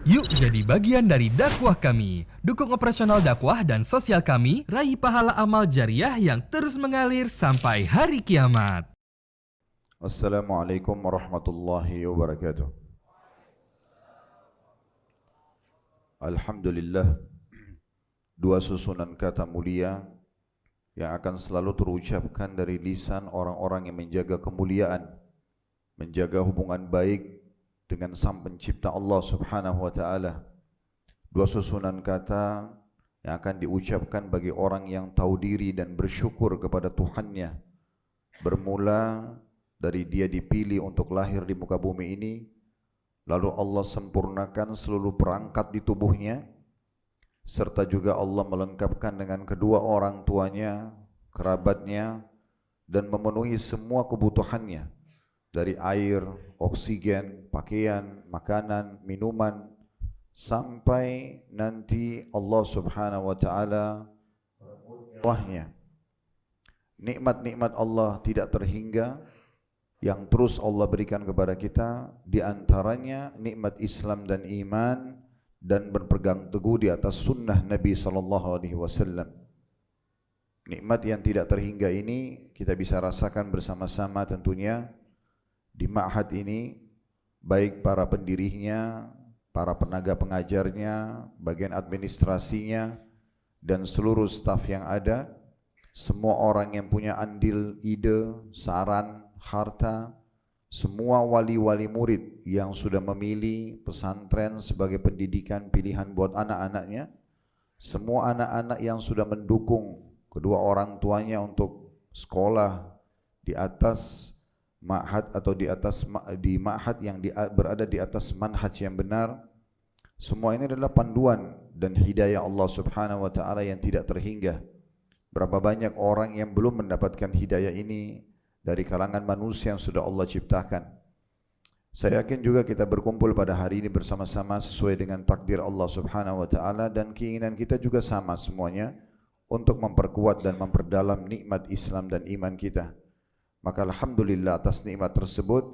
Yuk jadi bagian dari dakwah kami. Dukung operasional dakwah dan sosial kami, raih pahala amal jariah yang terus mengalir sampai hari kiamat. Assalamualaikum warahmatullahi wabarakatuh. Alhamdulillah, dua susunan kata mulia yang akan selalu terucapkan dari lisan orang-orang yang menjaga kemuliaan, menjaga hubungan baik dengan Sang Pencipta Allah Subhanahu wa taala. Dua susunan kata yang akan diucapkan bagi orang yang tahu diri dan bersyukur kepada Tuhannya. Bermula dari dia dipilih untuk lahir di muka bumi ini, lalu Allah sempurnakan seluruh perangkat di tubuhnya, serta juga Allah melengkapkan dengan kedua orang tuanya, kerabatnya, dan memenuhi semua kebutuhannya dari air, oksigen, pakaian, makanan, minuman, sampai nanti Allah Subhanahu wa taala wahnya. Nikmat-nikmat Allah tidak terhingga yang terus Allah berikan kepada kita, di antaranya nikmat Islam dan iman dan berpegang teguh di atas sunnah Nabi sallallahu alaihi wasallam. Nikmat yang tidak terhingga ini kita bisa rasakan bersama-sama tentunya di ma'had ini, baik para pendirinya, para tenaga pengajarnya, bagian administrasinya, dan seluruh staf yang ada, semua orang yang punya andil, ide, saran, harta, semua wali-wali murid yang sudah memilih pesantren sebagai pendidikan pilihan buat anak-anaknya, semua anak-anak yang sudah mendukung kedua orang tuanya untuk sekolah di atas ma'had atau di ma'had yang berada di atas manhaj yang benar. Semua ini adalah panduan dan hidayah Allah Subhanahu wa taala yang tidak terhingga. Berapa banyak orang yang belum mendapatkan hidayah ini dari kalangan manusia yang sudah Allah ciptakan. Saya yakin juga kita berkumpul pada hari ini bersama-sama sesuai dengan takdir Allah Subhanahu wa taala, dan keinginan kita juga sama semuanya untuk memperkuat dan memperdalam nikmat Islam dan iman kita. Maka alhamdulillah atas nikmat tersebut,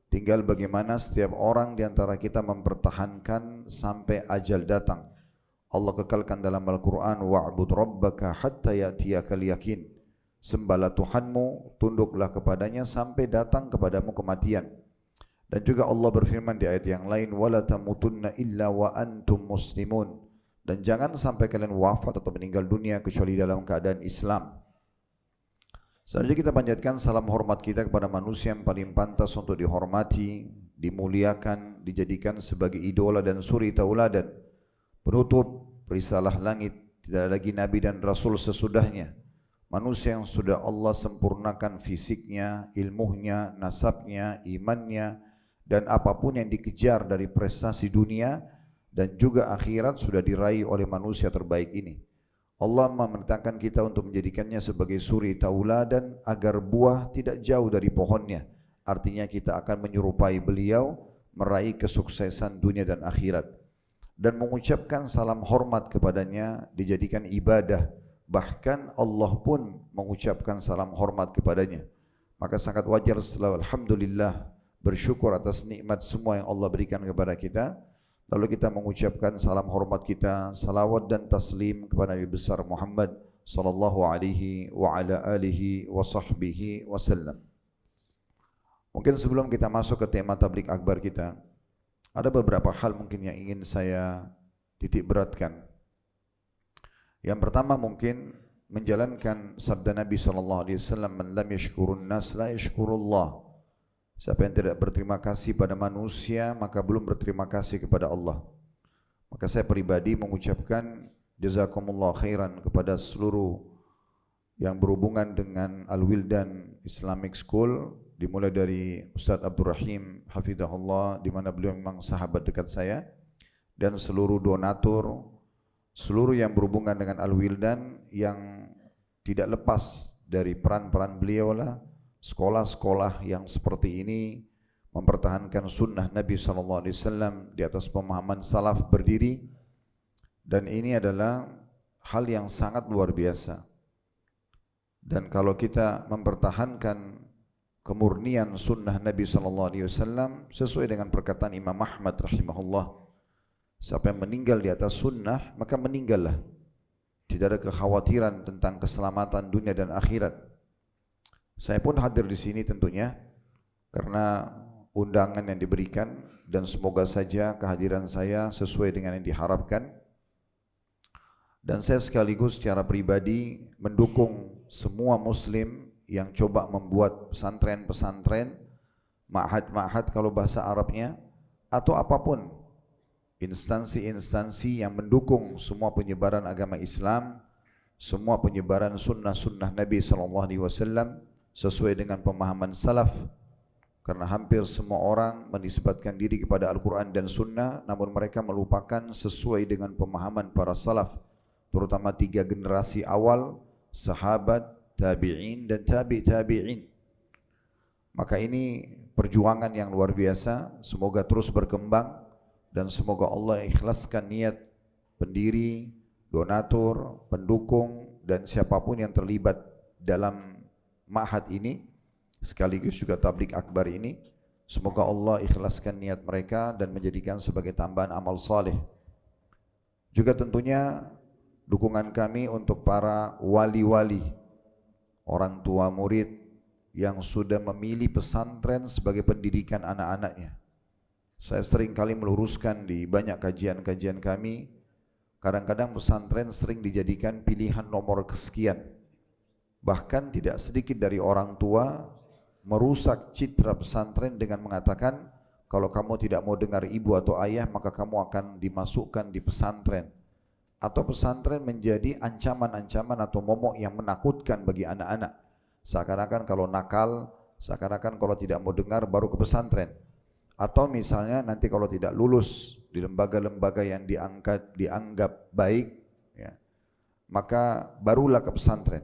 tinggal bagaimana setiap orang di antara kita mempertahankan sampai ajal datang. Allah kekalkan dalam Al-Quran, wa'bud rabbaka hatta ya'tiyakal yakin. Sembahlah Tuhanmu, tunduklah kepadanya sampai datang kepadamu kematian. Dan juga Allah berfirman di ayat yang lain, wala tamutunna illa wa antum muslimun. Dan jangan sampai kalian wafat atau meninggal dunia kecuali dalam keadaan Islam. Selanjutnya kita panjatkan salam hormat kita kepada manusia yang paling pantas untuk dihormati, dimuliakan, dijadikan sebagai idola dan suri tauladan. Penutup risalah langit, tidak ada lagi nabi dan rasul sesudahnya. Manusia yang sudah Allah sempurnakan fisiknya, ilmunya, nasabnya, imannya, dan apapun yang dikejar dari prestasi dunia dan juga akhirat sudah diraih oleh manusia terbaik ini. Allah memerintahkan kita untuk menjadikannya sebagai suri tauladan agar buah tidak jauh dari pohonnya. Artinya kita akan menyerupai beliau, meraih kesuksesan dunia dan akhirat. Dan mengucapkan salam hormat kepadanya dijadikan ibadah. Bahkan Allah pun mengucapkan salam hormat kepadanya. Maka sangat wajar setelah alhamdulillah bersyukur atas nikmat semua yang Allah berikan kepada kita, lalu kita mengucapkan salam hormat kita, salawat dan taslim kepada Nabi besar Muhammad sallallahu alaihi wa ala alihi wa sahbihi wasallam. Mungkin sebelum kita masuk ke tema tablik akbar kita, ada beberapa hal mungkin yang ingin saya titik beratkan. Yang pertama mungkin menjalankan sabda Nabi sallallahu alaihi wasallam, man lam yashkurun nas la yashkurullah. Siapa yang tidak berterima kasih pada manusia, maka belum berterima kasih kepada Allah. Maka saya pribadi mengucapkan jazakumullah khairan kepada seluruh yang berhubungan dengan Al-Wildan Islamic School, dimulai dari Ustaz Abdul Rahim hafizahullah, di mana beliau memang sahabat dekat saya, dan seluruh donatur, seluruh yang berhubungan dengan Al-Wildan yang tidak lepas dari peran-peran beliau lah. Sekolah-sekolah yang seperti ini mempertahankan sunnah Nabi SAW di atas pemahaman salaf berdiri, dan ini adalah hal yang sangat luar biasa. Dan kalau kita mempertahankan kemurnian sunnah Nabi SAW sesuai dengan perkataan Imam Ahmad rahimahullah, Siapa yang meninggal di atas sunnah, maka meninggallah. Tidak ada kekhawatiran tentang keselamatan dunia dan akhirat. Saya pun hadir di sini tentunya karena undangan yang diberikan, dan semoga saja kehadiran saya sesuai dengan yang diharapkan. Dan saya sekaligus secara pribadi mendukung semua muslim yang coba membuat pesantren-pesantren, ma'had-ma'had kalau bahasa Arabnya, atau apapun instansi-instansi yang mendukung semua penyebaran agama Islam, semua penyebaran sunnah-sunnah Nabi SAW sesuai dengan pemahaman salaf. Karena hampir semua orang menisbatkan diri kepada Al-Quran dan Sunnah, namun mereka melupakan sesuai dengan pemahaman para salaf, terutama 3 generasi awal, sahabat, tabi'in dan tabi'in. Maka ini perjuangan yang luar biasa, semoga terus berkembang dan semoga Allah ikhlaskan niat pendiri, donatur, pendukung dan siapapun yang terlibat dalam ma'had ini, sekaligus juga tabligh akbar ini. Semoga Allah ikhlaskan niat mereka dan menjadikan sebagai tambahan amal saleh. Juga tentunya dukungan kami untuk para wali-wali, orang tua murid yang sudah memilih pesantren sebagai pendidikan anak-anaknya. Saya sering kali meluruskan di banyak kajian-kajian kami, kadang-kadang pesantren sering dijadikan pilihan nomor kesekian. Bahkan tidak sedikit dari orang tua merusak citra pesantren dengan mengatakan, kalau kamu tidak mau dengar ibu atau ayah maka kamu akan dimasukkan di pesantren. Atau pesantren menjadi ancaman-ancaman atau momok yang menakutkan bagi anak-anak. Seakan-akan kalau nakal, seakan-akan kalau tidak mau dengar baru ke pesantren. Atau misalnya nanti kalau tidak lulus di lembaga-lembaga yang dianggap baik, ya, maka barulah ke pesantren.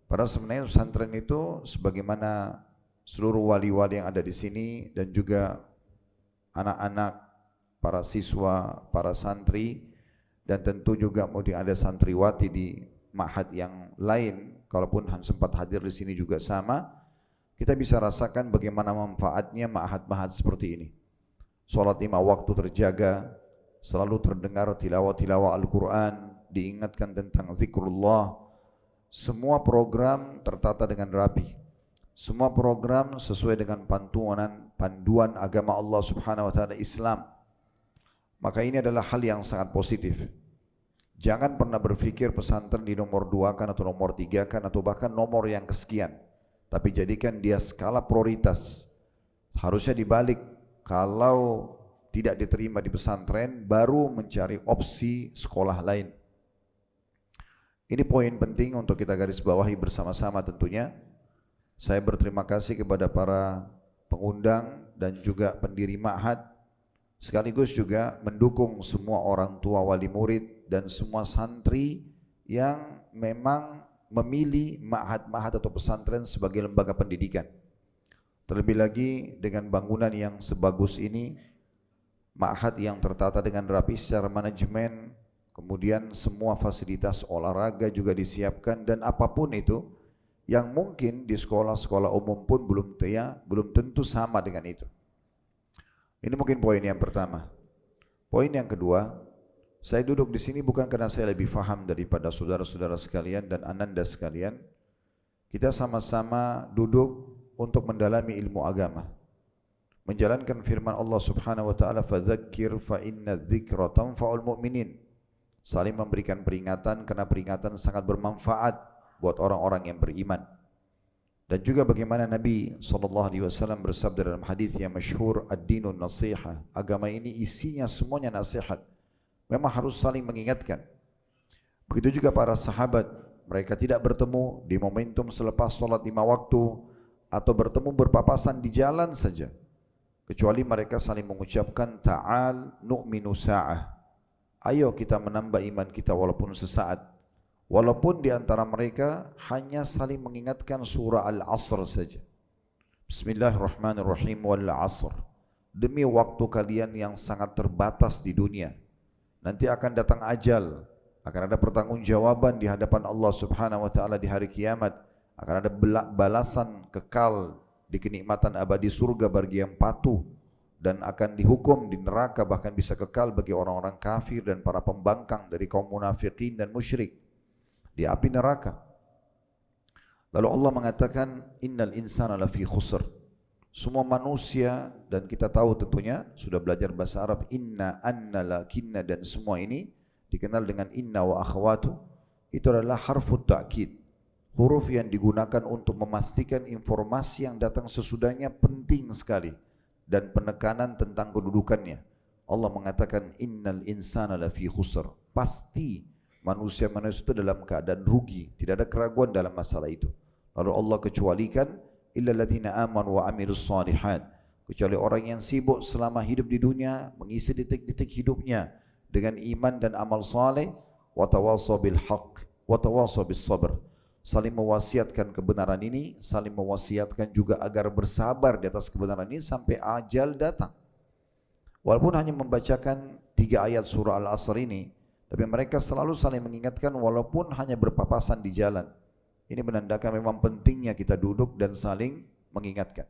Padahal sebenarnya pesantren itu sebagaimana seluruh wali-wali yang ada di sini dan juga anak-anak, para siswa, para santri, dan tentu juga kemudian ada santriwati di ma'had yang lain, kalaupun sempat hadir di sini juga sama, kita bisa rasakan bagaimana manfaatnya ma'had-ma'had seperti ini. Salat 5 waktu terjaga, selalu terdengar tilawah-tilawah Al-Quran, diingatkan tentang zikrullah, semua program tertata dengan rapi. Semua program sesuai dengan panduan agama Allah Subhanahu wa taala Islam. Maka ini adalah hal yang sangat positif. Jangan pernah berpikir pesantren di nomor 2 kan atau nomor 3 kan atau bahkan nomor yang kesekian. Tapi jadikan dia skala prioritas. Harusnya dibalik, kalau tidak diterima di pesantren baru mencari opsi sekolah lain. Ini poin penting untuk kita garis bawahi bersama-sama tentunya. Saya berterima kasih kepada para pengundang dan juga pendiri ma'had, sekaligus juga mendukung semua orang tua wali murid dan semua santri yang memang memilih ma'had-ma'had atau pesantren sebagai lembaga pendidikan. Terlebih lagi dengan bangunan yang sebagus ini, ma'had yang tertata dengan rapi secara manajemen, kemudian semua fasilitas olahraga juga disiapkan, dan apapun itu yang mungkin di sekolah-sekolah umum pun belum tentu sama dengan itu. Ini mungkin poin yang pertama. Poin yang kedua, saya duduk di sini bukan karena saya lebih faham daripada saudara-saudara sekalian dan ananda sekalian. Kita sama-sama duduk untuk mendalami ilmu agama, menjalankan firman Allah Subhanahu wa taala, fadzakir fa inna dzikra tanfa'ul mu'minin. Saling memberikan peringatan karena peringatan sangat bermanfaat buat orang-orang yang beriman. Dan juga bagaimana Nabi SAW bersabda dalam hadis yang masyhur, ad-dinun nasiha, agama ini isinya semuanya nasihat. Memang harus saling mengingatkan. Begitu juga para sahabat, mereka tidak bertemu di momentum selepas sholat 5 waktu atau bertemu berpapasan di jalan saja, kecuali mereka saling mengucapkan ta'al nu'minu sa'ah, ayo kita menambah iman kita walaupun sesaat. Walaupun di antara mereka hanya saling mengingatkan surah Al-Asr saja. Bismillahirrahmanirrahim, wal 'asr. Demi waktu kalian yang sangat terbatas di dunia. Nanti akan datang ajal, akan ada pertanggungjawaban di hadapan Allah Subhanahu wa taala di hari kiamat, akan ada balasan kekal di kenikmatan abadi surga bagi yang patuh dan akan dihukum di neraka, bahkan bisa kekal bagi orang-orang kafir dan para pembangkang dari kaum munafikin dan musyrik di api neraka. Lalu Allah mengatakan innal insana lafi khusr. Semua manusia, dan kita tahu tentunya sudah belajar bahasa Arab, inna, anna, lakinna dan semua ini dikenal dengan inna wa akhwatu. Itu adalah harfut ta'kid, huruf yang digunakan untuk memastikan informasi yang datang sesudahnya penting sekali dan penekanan tentang kedudukannya. Allah mengatakan innal insana lafi khusr. Pasti manusia-manusia itu dalam keadaan rugi, tidak ada keraguan dalam masalah itu. Lalu Allah kecualikan illa alladziina aamanu wa 'amilus shalihat, kecuali orang yang sibuk selama hidup di dunia mengisi detik-detik hidupnya dengan iman dan amal saleh, wa tawassaw bil haqq wa tawassaw bis sabr, saling mewasiatkan kebenaran ini, saling mewasiatkan juga agar bersabar di atas kebenaran ini sampai ajal datang. Walaupun hanya membacakan 3 ayat surah Al-Asr ini, tapi mereka selalu saling mengingatkan walaupun hanya berpapasan di jalan. Ini menandakan memang pentingnya kita duduk dan saling mengingatkan.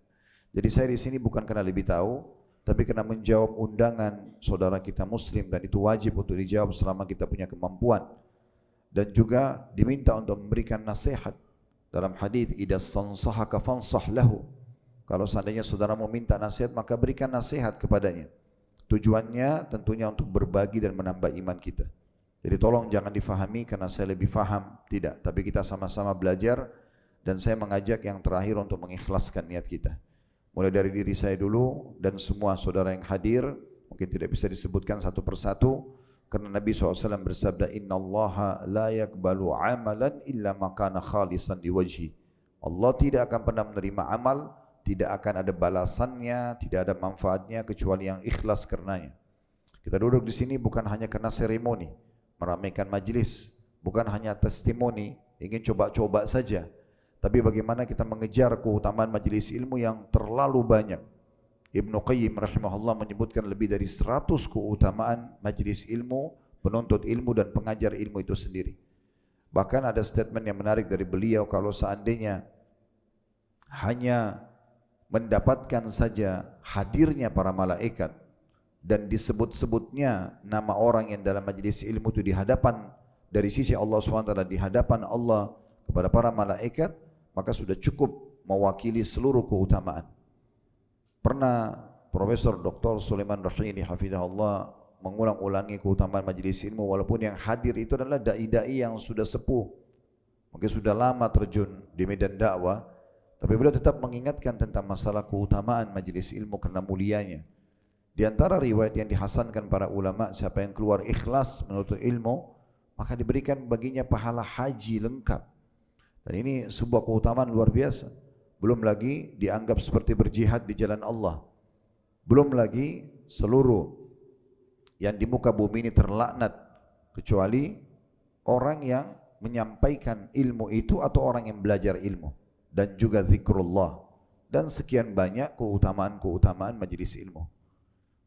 Jadi saya di sini bukan karena lebih tahu, tapi karena menjawab undangan saudara kita muslim, dan itu wajib untuk dijawab selama kita punya kemampuan. Dan juga diminta untuk memberikan nasihat. Dalam hadis idza sansahaka fansah lahu. Kalau seandainya saudara meminta nasihat, maka berikan nasihat kepadanya. Tujuannya tentunya untuk berbagi dan menambah iman kita. Jadi tolong jangan difahami karena saya lebih faham, tidak. Tapi kita sama-sama belajar, dan saya mengajak yang terakhir untuk mengikhlaskan niat kita. Mulai dari diri saya dulu dan semua saudara yang hadir, mungkin tidak bisa disebutkan satu persatu, karena Nabi SAW bersabda, Inna Allaha la yakbalu amalan illa makana khalisan diwajhi. Allah tidak akan pernah menerima amal, tidak akan ada balasannya, tidak ada manfaatnya kecuali yang ikhlas karenanya. Kita duduk di sini bukan hanya karena seremoni, meramaikan majlis, bukan hanya testimoni, ingin coba-coba saja, tapi bagaimana kita mengejar keutamaan majlis ilmu yang terlalu banyak. Ibnu Qayyim rahimahullah menyebutkan lebih dari 100 keutamaan majlis ilmu, penuntut ilmu dan pengajar ilmu itu sendiri. Bahkan ada statement yang menarik dari beliau, kalau seandainya hanya mendapatkan saja hadirnya para malaikat dan disebut-sebutnya nama orang yang dalam majlis ilmu itu di hadapan, dari sisi Allah SWT, di hadapan Allah kepada para malaikat, maka sudah cukup mewakili seluruh keutamaan. Pernah Profesor Dr. Sulaiman Rahili hafizahullah mengulang-ulangi keutamaan majlis ilmu, walaupun yang hadir itu adalah dai-dai yang sudah sepuh, mungkin sudah lama terjun di medan dakwah, tapi beliau tetap mengingatkan tentang masalah keutamaan majlis ilmu karena mulianya. Di antara riwayat yang dihasankan para ulama, siapa yang keluar ikhlas menuntut ilmu, maka diberikan baginya pahala haji lengkap. Dan ini sebuah keutamaan luar biasa. Belum lagi dianggap seperti berjihad di jalan Allah. Belum lagi seluruh yang di muka bumi ini terlaknat, kecuali orang yang menyampaikan ilmu itu atau orang yang belajar ilmu, dan juga zikrullah, dan sekian banyak keutamaan-keutamaan majlis ilmu.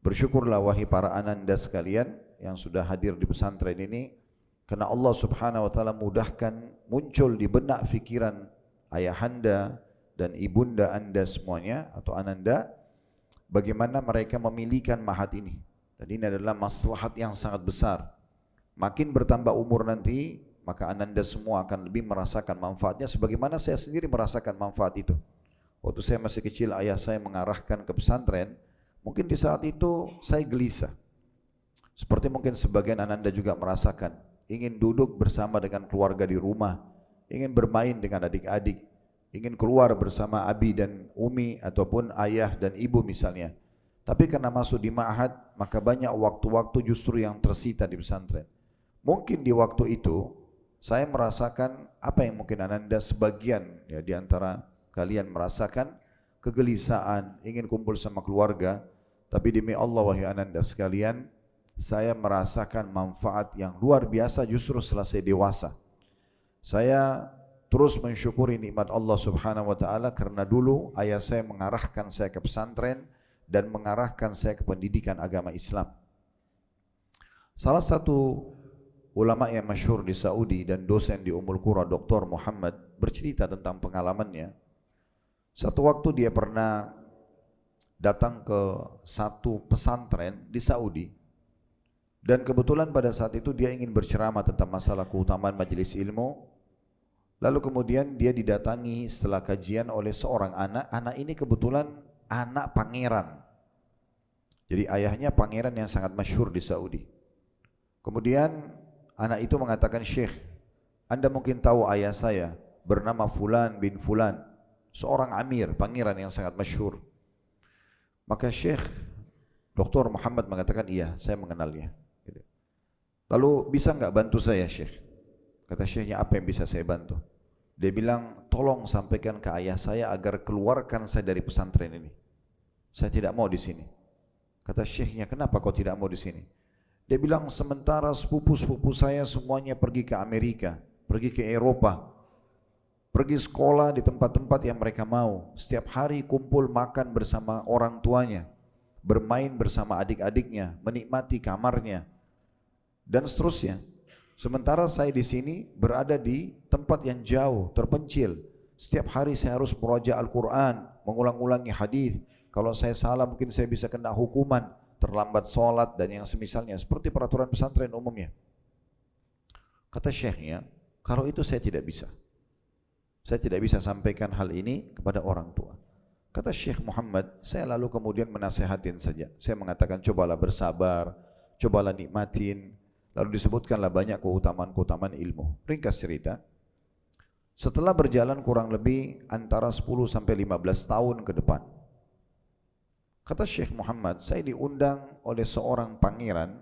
Bersyukurlah wahai para ananda sekalian yang sudah hadir di pesantren ini, karena Allah Subhanahu wa taala mudahkan muncul di benak fikiran ayahanda dan ibunda anda semuanya atau ananda, bagaimana mereka memilihkan mahat ini. Dan ini adalah maslahat yang sangat besar. Makin bertambah umur nanti, maka ananda semua akan lebih merasakan manfaatnya, sebagaimana saya sendiri merasakan manfaat itu. Waktu saya masih kecil, ayah saya mengarahkan ke pesantren. Mungkin di saat itu saya gelisah, seperti mungkin sebagian ananda juga merasakan, ingin duduk bersama dengan keluarga di rumah, ingin bermain dengan adik-adik, ingin keluar bersama abi dan umi ataupun ayah dan ibu misalnya. Tapi karena masuk di ma'had, maka banyak waktu-waktu justru yang tersita di pesantren. Mungkin di waktu itu saya merasakan apa yang mungkin ananda sebagian ya di antara kalian merasakan, kegelisahan, ingin kumpul sama keluarga. Tapi demi Allah wahai ananda sekalian, saya merasakan manfaat yang luar biasa justru setelah saya dewasa. Saya terus mensyukuri nikmat Allah Subhanahu wa taala karena dulu ayah saya mengarahkan saya ke pesantren dan mengarahkan saya ke pendidikan agama Islam. Salah satu ulama yang masyhur di Saudi dan dosen di Ummul Qura, Dr. Muhammad, bercerita tentang pengalamannya. Satu waktu dia pernah datang ke satu pesantren di Saudi, dan kebetulan pada saat itu dia ingin berceramah tentang masalah keutamaan majelis ilmu. Lalu kemudian dia didatangi setelah kajian oleh seorang anak. Anak ini kebetulan anak pangeran. Jadi ayahnya pangeran yang sangat masyhur di Saudi. Kemudian anak itu mengatakan, "Syekh, Anda mungkin tahu ayah saya bernama Fulan bin Fulan, seorang amir, pangeran yang sangat masyhur." Maka Syekh Dr. Muhammad mengatakan, "Iya, saya mengenalnya." Lalu, "Bisa enggak bantu saya, Syekh?" Kata Syekhnya, "Apa yang bisa saya bantu?" Dia bilang, "Tolong sampaikan ke ayah saya agar keluarkan saya dari pesantren ini. Saya tidak mau di sini." Kata Syekhnya, "Kenapa kau tidak mau di sini?" Dia bilang, "Sementara sepupu-sepupu saya semuanya pergi ke Amerika, pergi ke Eropa, pergi sekolah di tempat-tempat yang mereka mau, setiap hari kumpul makan bersama orang tuanya, bermain bersama adik-adiknya, menikmati kamarnya, dan seterusnya. Sementara saya di sini berada di tempat yang jauh, terpencil. Setiap hari saya harus meraja Al-Quran, mengulang-ulangi hadis. Kalau saya salah mungkin saya bisa kena hukuman, terlambat sholat dan yang semisalnya, seperti peraturan pesantren umumnya." Kata Syekhnya, "Kalau itu saya tidak bisa. Saya tidak bisa sampaikan hal ini kepada orang tua." Kata Syekh Muhammad, saya lalu kemudian menasehatin saja. Saya mengatakan, "Cobalah bersabar, cobalah nikmatin." Lalu disebutkanlah banyak keutamaan-keutamaan ilmu. Ringkas cerita, setelah berjalan kurang lebih antara 10 sampai 15 tahun ke depan, kata Syekh Muhammad, saya diundang oleh seorang pangeran,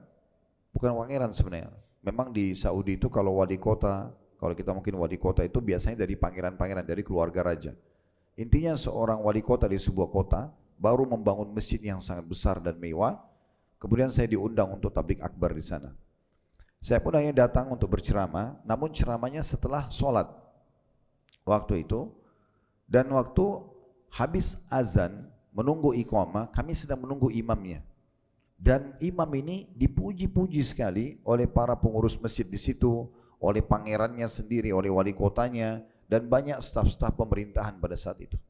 bukan pangeran sebenarnya. Memang di Saudi itu kalau wali kota, kalau kita mungkin wali kota itu biasanya dari pangeran-pangeran, dari keluarga raja. Intinya seorang wali kota di sebuah kota baru membangun masjid yang sangat besar dan mewah. Kemudian saya diundang untuk tablik akbar di sana. Saya pun hanya datang untuk berceramah, namun ceramahnya setelah sholat waktu itu. Dan waktu habis azan menunggu iqamah, kami sedang menunggu imamnya. Dan imam ini dipuji-puji sekali oleh para pengurus masjid di situ, oleh pangerannya sendiri, oleh wali kotanya, dan banyak staf-staf pemerintahan pada saat itu.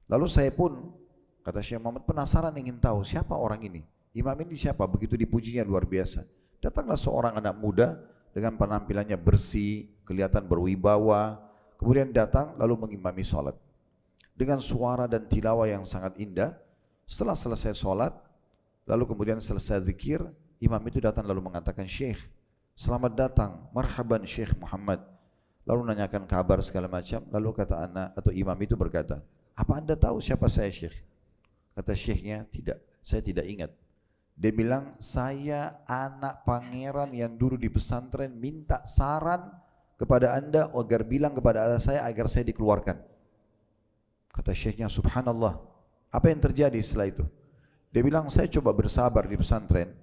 Lalu saya pun, kata Syekh Muhammad, penasaran ingin tahu siapa orang ini. Imam ini siapa? Begitu dipujinya luar biasa. Datanglah seorang anak muda dengan penampilannya bersih, kelihatan berwibawa. Kemudian datang lalu mengimami sholat dengan suara dan tilawah yang sangat indah. Setelah selesai sholat, lalu kemudian selesai zikir, imam itu datang lalu mengatakan, "Syekh, selamat datang, marhaban Syekh Muhammad." Lalu nanyakan kabar segala macam. Lalu kata anak atau imam itu berkata, "Apa Anda tahu siapa saya, Syekh?" Kata Syekhnya, "Tidak, saya tidak ingat." Dia bilang, "Saya anak pangeran yang dulu di pesantren minta saran kepada Anda agar bilang kepada saya agar saya dikeluarkan." Kata Syekhnya, "Subhanallah, apa yang terjadi setelah itu?" Dia bilang, "Saya coba bersabar di pesantren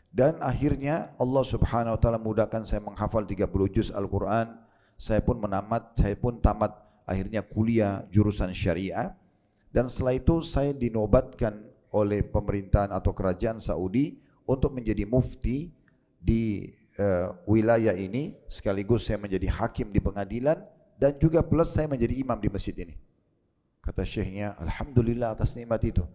dan akhirnya Allah Subhanahu wa taala mudahkan saya menghafal 30 juz Al-Quran. Saya pun tamat akhirnya kuliah jurusan syariah, dan setelah itu saya dinobatkan oleh pemerintahan atau kerajaan Saudi untuk menjadi mufti di wilayah ini, sekaligus saya menjadi hakim di pengadilan, dan juga plus saya menjadi imam di masjid ini." Kata Syekhnya, "Alhamdulillah atas nikmat itu.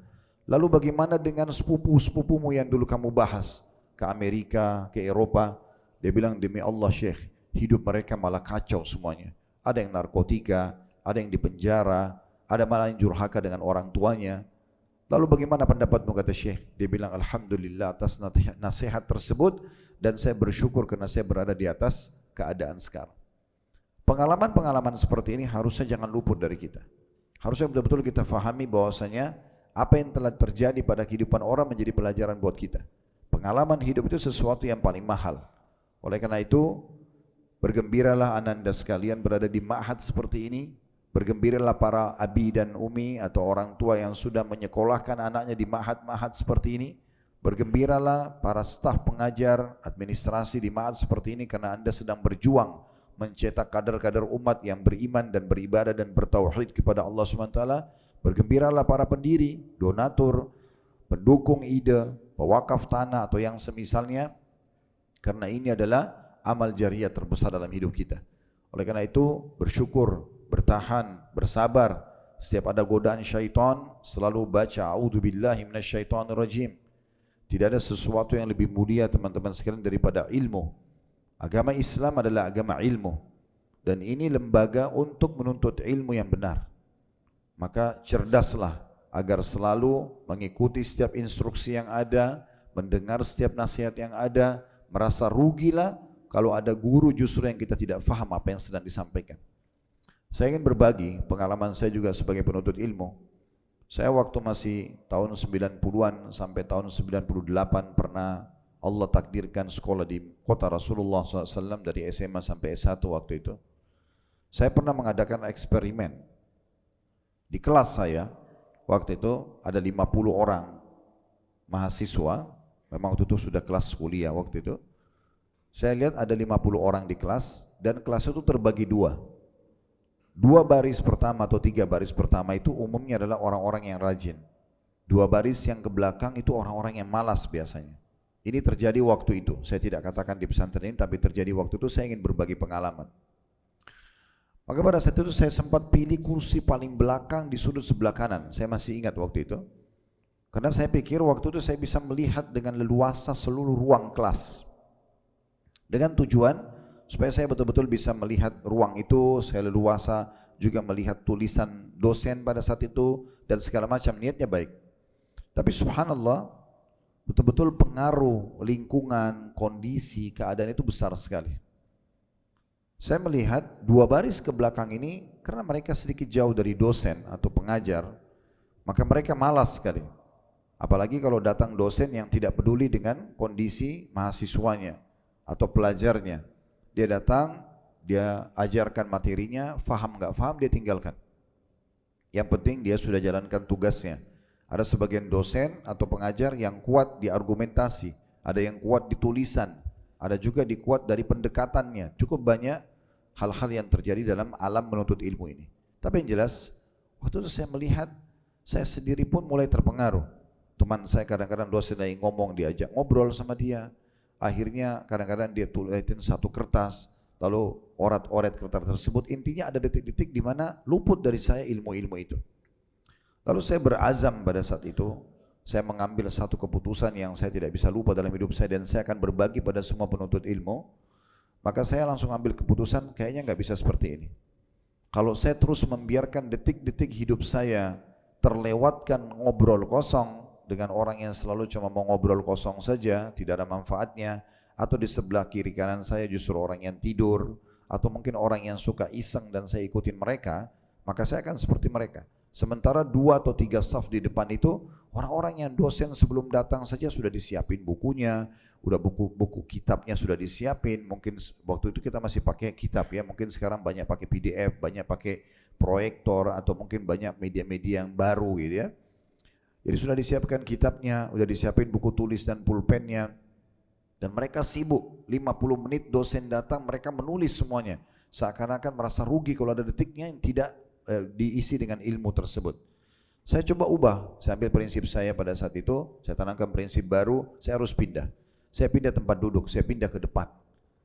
Lalu bagaimana dengan sepupu-sepupumu yang dulu kamu bahas ke Amerika, ke Eropa?" Dia bilang, "Demi Allah Syekh, hidup mereka malah kacau semuanya. Ada yang narkotika, ada yang dipenjara, ada malah yang durhaka dengan orang tuanya. Lalu bagaimana pendapatmu?" kata Syekh. Dia bilang, "Alhamdulillah atas nasihat tersebut, dan saya bersyukur karena saya berada di atas keadaan sekarang." Pengalaman-pengalaman seperti ini harusnya jangan luput dari kita. Harusnya betul-betul kita fahami bahwasanya apa yang telah terjadi pada kehidupan orang menjadi pelajaran buat kita. Pengalaman hidup itu sesuatu yang paling mahal. Oleh karena itu, bergembiralah ananda sekalian berada di ma'had seperti ini. Bergembiralah para abi dan umi atau orang tua yang sudah menyekolahkan anaknya di ma'had-ma'had seperti ini. Bergembiralah para staf pengajar, administrasi di ma'had seperti ini, karena Anda sedang berjuang mencetak kader-kader umat yang beriman dan beribadah dan bertauhid kepada Allah SWT. Bergembiralah para pendiri, donatur, pendukung ide, pewakaf tanah atau yang semisalnya, karena ini adalah amal jariah terbesar dalam hidup kita. Oleh karena itu bersyukur, bertahan, bersabar, setiap ada godaan syaitan, selalu baca a'udzubillahi minasyaitonirrajim. Tidak ada sesuatu yang lebih mulia teman-teman sekalian daripada ilmu. Agama Islam adalah agama ilmu. Dan ini lembaga untuk menuntut ilmu yang benar. Maka cerdaslah agar selalu mengikuti setiap instruksi yang ada, mendengar setiap nasihat yang ada, merasa rugilah kalau ada guru justru yang kita tidak faham apa yang sedang disampaikan. Saya ingin berbagi pengalaman saya juga sebagai penuntut ilmu. Saya waktu masih tahun 90-an sampai tahun 98 pernah Allah takdirkan sekolah di kota Rasulullah SAW dari SMA sampai S1 waktu itu. Saya pernah mengadakan eksperimen. Di kelas saya, waktu itu ada 50 orang mahasiswa, memang waktu itu sudah kelas kuliah waktu itu. Saya lihat ada 50 orang di kelas dan kelas itu terbagi dua. Dua baris pertama atau tiga baris pertama itu umumnya adalah orang-orang yang rajin. Dua baris yang ke belakang itu orang-orang yang malas biasanya. Ini terjadi waktu itu, saya tidak katakan di pesantren ini, tapi terjadi waktu itu. Saya ingin berbagi pengalaman. Maka pada saat itu saya sempat pilih kursi paling belakang di sudut sebelah kanan. Saya masih ingat waktu itu. Karena saya pikir waktu itu saya bisa melihat dengan leluasa seluruh ruang kelas. Dengan tujuan supaya saya betul-betul bisa melihat ruang itu, saya leluasa juga melihat tulisan dosen pada saat itu dan segala macam, niatnya baik. Tapi subhanallah, betul-betul pengaruh lingkungan, kondisi, keadaan itu besar sekali. Saya melihat dua baris ke belakang ini karena mereka sedikit jauh dari dosen atau pengajar, maka mereka malas sekali. Apalagi kalau datang dosen yang tidak peduli dengan kondisi mahasiswanya atau pelajarnya. Dia datang, dia ajarkan materinya, faham nggak faham dia tinggalkan. Yang penting dia sudah jalankan tugasnya. Ada sebagian dosen atau pengajar yang kuat di argumentasi, ada yang kuat di tulisan, ada juga kuat dari pendekatannya. Cukup banyak hal-hal yang terjadi dalam alam menuntut ilmu ini. Tapi yang jelas, waktu itu saya melihat, saya sendiri pun mulai terpengaruh. Teman saya kadang-kadang dosen lagi ngomong, diajak ngobrol sama dia. Akhirnya kadang-kadang dia tulisin satu kertas, lalu oret-oret kertas tersebut, intinya ada detik-detik di mana luput dari saya ilmu-ilmu itu. Lalu saya berazam pada saat itu, saya mengambil satu keputusan yang saya tidak bisa lupa dalam hidup saya dan saya akan berbagi pada semua penuntut ilmu. Maka saya langsung ambil keputusan, kayaknya nggak bisa seperti ini. Kalau saya terus membiarkan detik-detik hidup saya terlewatkan ngobrol kosong, dengan orang yang selalu cuma mau ngobrol kosong saja, tidak ada manfaatnya, atau di sebelah kiri kanan saya justru orang yang tidur, atau mungkin orang yang suka iseng dan saya ikutin mereka, maka saya akan seperti mereka. Sementara 2 atau 3 saf di depan itu, orang-orang yang dosen sebelum datang saja sudah disiapin bukunya, udah buku-buku kitabnya sudah disiapin. Mungkin waktu itu kita masih pakai kitab ya, mungkin sekarang banyak pakai PDF, banyak pakai proyektor, atau mungkin banyak media-media yang baru gitu ya. Jadi sudah disiapkan kitabnya, sudah disiapin buku tulis dan pulpennya. Dan mereka sibuk, 50 menit dosen datang mereka menulis semuanya. Seakan-akan merasa rugi kalau ada detiknya yang tidak diisi dengan ilmu tersebut. Saya coba ubah, saya ambil prinsip saya pada saat itu, saya tanamkan prinsip baru, saya harus pindah. Saya pindah tempat duduk, saya pindah ke depan.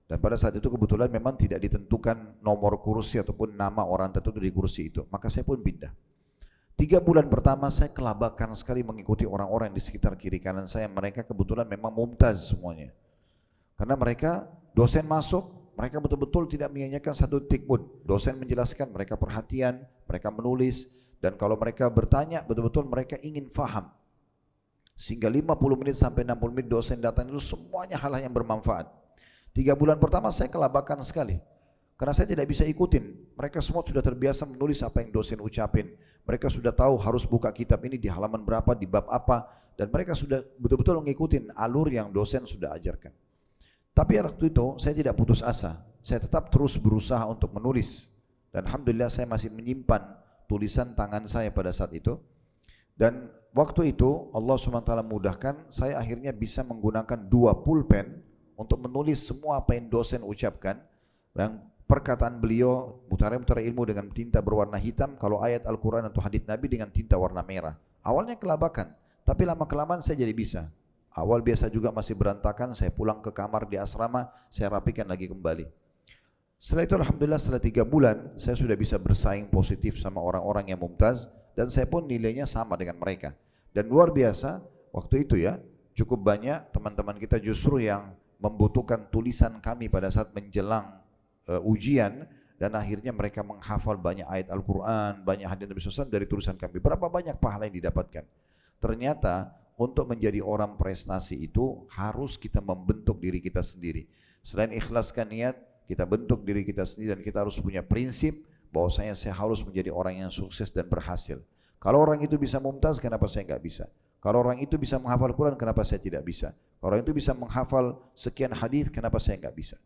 Dan pada saat itu kebetulan memang tidak ditentukan nomor kursi ataupun nama orang tertentu di kursi itu. Maka saya pun pindah. 3 bulan pertama saya kelabakan sekali mengikuti orang-orang di sekitar kiri kanan saya. Mereka kebetulan memang mumtaz semuanya. Karena mereka dosen masuk, mereka betul-betul tidak menyanyikan satu detik pun. Dosen menjelaskan, mereka perhatian, mereka menulis. Dan kalau mereka bertanya, betul-betul mereka ingin faham. Sehingga 50 menit sampai 60 menit dosen datang itu semuanya hal-hal yang bermanfaat. 3 bulan pertama saya kelabakan sekali. Karena saya tidak bisa ikutin. Mereka semua sudah terbiasa menulis apa yang dosen ucapin. Mereka sudah tahu harus buka kitab ini di halaman berapa, di bab apa. Dan mereka sudah betul-betul mengikuti alur yang dosen sudah ajarkan. Tapi waktu itu saya tidak putus asa. Saya tetap terus berusaha untuk menulis. Dan alhamdulillah saya masih menyimpan tulisan tangan saya pada saat itu. Dan waktu itu Allah SWT mudahkan, saya akhirnya bisa menggunakan 2 pulpen untuk menulis semua apa yang dosen ucapkan. Yang perkataan beliau, mutara ilmu dengan tinta berwarna hitam, kalau ayat Al-Quran atau hadits Nabi dengan tinta warna merah. Awalnya kelabakan, tapi lama-kelamaan saya jadi bisa. Awal biasa juga masih berantakan, saya pulang ke kamar di asrama, saya rapikan lagi kembali. Setelah itu alhamdulillah setelah 3 bulan saya sudah bisa bersaing positif sama orang-orang yang mumtaz dan saya pun nilainya sama dengan mereka. Dan luar biasa waktu itu ya, cukup banyak teman-teman kita justru yang membutuhkan tulisan kami pada saat menjelang ujian dan akhirnya mereka menghafal banyak ayat Al-Quran, banyak hadis Nabi SAW dari tulisan kami. Berapa banyak pahala yang didapatkan? Ternyata untuk menjadi orang prestasi itu harus kita membentuk diri kita sendiri. Selain ikhlaskan niat, kita bentuk diri kita sendiri dan kita harus punya prinsip bahwasanya saya harus menjadi orang yang sukses dan berhasil. Kalau orang itu bisa mumtaz, kenapa saya enggak bisa? Kalau orang itu bisa menghafal Quran, kenapa saya tidak bisa? Kalau orang itu bisa menghafal sekian hadis, kenapa saya enggak bisa?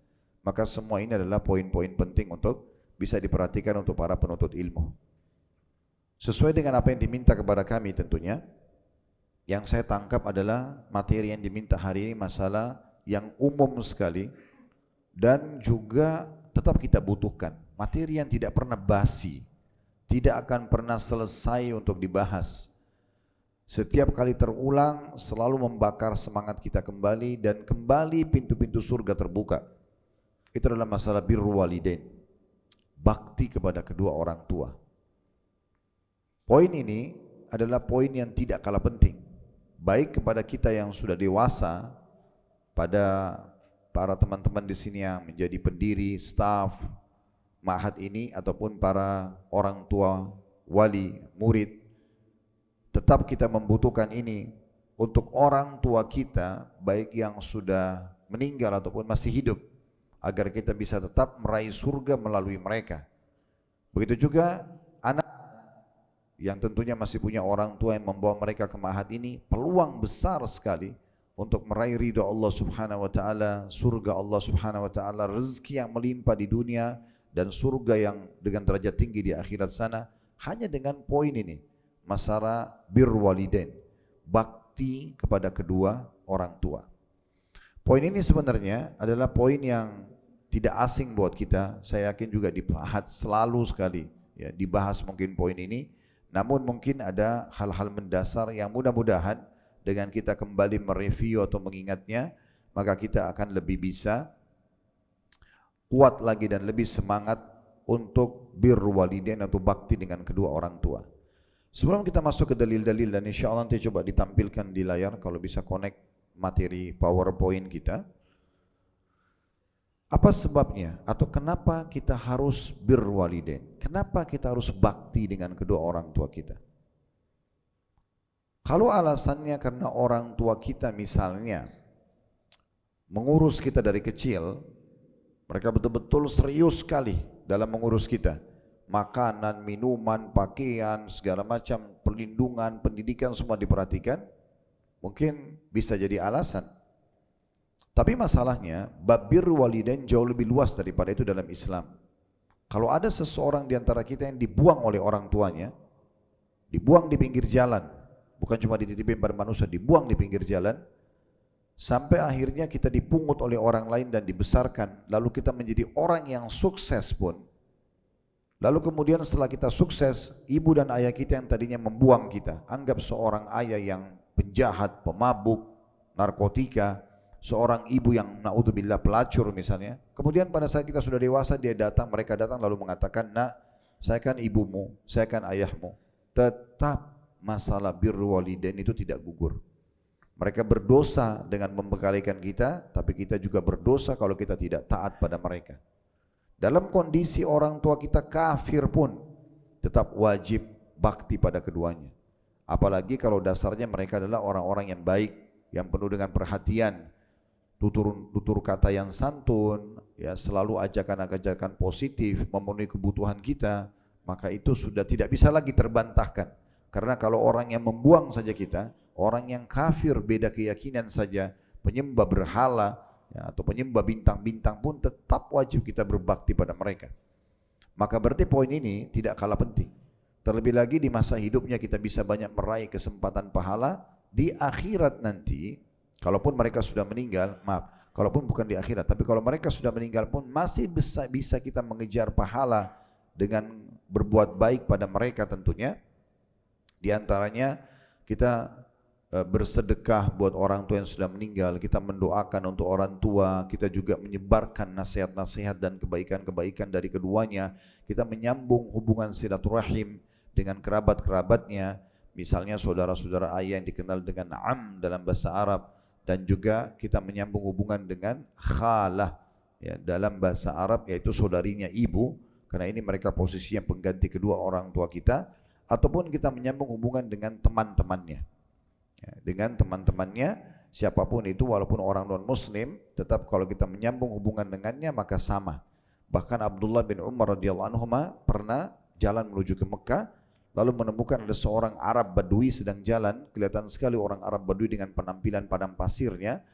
Maka semua ini adalah poin-poin penting untuk bisa diperhatikan untuk para penuntut ilmu. Sesuai dengan apa yang diminta kepada kami tentunya, yang saya tangkap adalah materi yang diminta hari ini masalah yang umum sekali dan juga tetap kita butuhkan. Materi yang tidak pernah basi, tidak akan pernah selesai untuk dibahas. Setiap kali terulang selalu membakar semangat kita kembali dan kembali pintu-pintu surga terbuka. Itu adalah masalah birrul walidain, bakti kepada kedua orang tua. Poin ini adalah poin yang tidak kalah penting, baik kepada kita yang sudah dewasa, pada para teman-teman di sini yang menjadi pendiri, staf ma'had ini, ataupun para orang tua, wali, murid. Tetap kita membutuhkan ini untuk orang tua kita, baik yang sudah meninggal ataupun masih hidup, agar kita bisa tetap meraih surga melalui mereka. Begitu juga anak yang tentunya masih punya orang tua yang membawa mereka ke ma'had ini, peluang besar sekali untuk meraih ridha Allah Subhanahu wa taala, surga Allah Subhanahu wa taala, rezeki yang melimpah di dunia dan surga yang dengan derajat tinggi di akhirat sana hanya dengan poin ini, masalah birrul walidain, bakti kepada kedua orang tua. Poin ini sebenarnya adalah poin yang tidak asing buat kita. Saya yakin juga dibahas selalu sekali ya, dibahas mungkin poin ini. Namun mungkin ada hal-hal mendasar yang mudah-mudahan dengan kita kembali mereview atau mengingatnya, maka kita akan lebih bisa kuat lagi dan lebih semangat untuk birrul walidain atau bakti dengan kedua orang tua. Sebelum kita masuk ke dalil-dalil, dan insya Allah nanti coba ditampilkan di layar kalau bisa connect materi PowerPoint kita. Apa sebabnya atau kenapa kita harus birrul walidain? Kenapa kita harus bakti dengan kedua orang tua kita? Kalau alasannya karena orang tua kita misalnya mengurus kita dari kecil, mereka betul-betul serius sekali dalam mengurus kita. Makanan, minuman, pakaian, segala macam, perlindungan, pendidikan semua diperhatikan, mungkin bisa jadi alasan. Tapi masalahnya, bab birrul walidain jauh lebih luas daripada itu dalam Islam. Kalau ada seseorang di antara kita yang dibuang oleh orang tuanya, dibuang di pinggir jalan, bukan cuma dititipin pada manusia, dibuang di pinggir jalan, sampai akhirnya kita dipungut oleh orang lain dan dibesarkan, lalu kita menjadi orang yang sukses pun. Lalu kemudian setelah kita sukses, ibu dan ayah kita yang tadinya membuang kita, anggap seorang ayah yang penjahat, pemabuk, narkotika, seorang ibu yang naudzubillah pelacur misalnya. Kemudian pada saat kita sudah dewasa, mereka datang lalu mengatakan, "Nak, saya kan ibumu, saya kan ayahmu." Tetap masalah birrul walidain itu tidak gugur. Mereka berdosa dengan membekalikan kita, tapi kita juga berdosa kalau kita tidak taat pada mereka. Dalam kondisi orang tua kita kafir pun tetap wajib bakti pada keduanya. Apalagi kalau dasarnya mereka adalah orang-orang yang baik, yang penuh dengan perhatian, tutur kata yang santun, ya selalu ajakan-ajakan positif, memenuhi kebutuhan kita, maka itu sudah tidak bisa lagi terbantahkan. Karena kalau orang yang membuang saja kita, orang yang kafir beda keyakinan saja, penyembah berhala, ya, atau penyembah bintang-bintang pun tetap wajib kita berbakti pada mereka. Maka berarti poin ini tidak kalah penting. Terlebih lagi di masa hidupnya kita bisa banyak meraih kesempatan pahala, di akhirat nanti, kalaupun mereka sudah meninggal, kalaupun bukan di akhirat, tapi kalau mereka sudah meninggal pun masih bisa kita mengejar pahala dengan berbuat baik pada mereka tentunya. Di antaranya kita bersedekah buat orang tua yang sudah meninggal, kita mendoakan untuk orang tua, kita juga menyebarkan nasihat-nasihat dan kebaikan-kebaikan dari keduanya, kita menyambung hubungan silaturahim dengan kerabat-kerabatnya, misalnya saudara-saudara ayah yang dikenal dengan am dalam bahasa Arab, dan juga kita menyambung hubungan dengan khalah ya, dalam bahasa Arab yaitu saudarinya ibu, karena ini mereka posisinya pengganti kedua orang tua kita, ataupun kita menyambung hubungan dengan teman-temannya. Ya, dengan teman-temannya siapapun itu walaupun orang non muslim, tetap kalau kita menyambung hubungan dengannya maka sama. Bahkan Abdullah bin Umar radhiyallahu anhu pernah jalan menuju ke Mekah, lalu menemukan ada seorang Arab Badui sedang jalan, kelihatan sekali orang Arab Badui dengan penampilan padang pasirnya.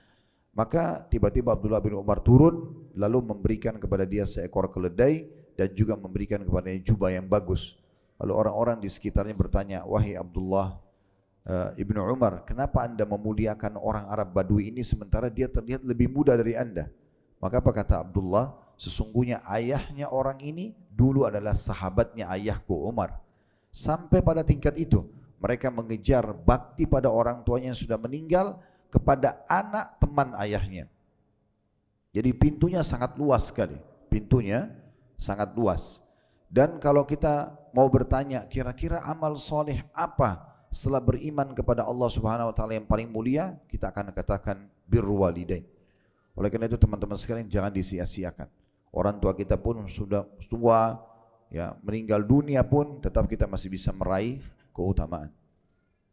Maka tiba-tiba Abdullah bin Umar turun lalu memberikan kepada dia seekor keledai dan juga memberikan kepadanya jubah yang bagus. Lalu orang-orang di sekitarnya bertanya, wahai Abdullah Ibnu Umar, kenapa anda memuliakan orang Arab Badui ini sementara dia terlihat lebih muda dari anda? Maka apa kata Abdullah? Sesungguhnya ayahnya orang ini dulu adalah sahabatnya ayahku Umar. Sampai pada tingkat itu mereka mengejar bakti pada orang tuanya yang sudah meninggal kepada anak teman ayahnya. Jadi pintunya sangat luas sekali, pintunya sangat luas. Dan kalau kita mau bertanya kira-kira amal soleh apa setelah beriman kepada Allah Subhanahu wa taala yang paling mulia, kita akan katakan birrul walidain. Oleh karena itu teman-teman sekalian, jangan disia-siakan. Orang tua kita pun sudah tua, ya, meninggal dunia pun tetap kita masih bisa meraih keutamaan.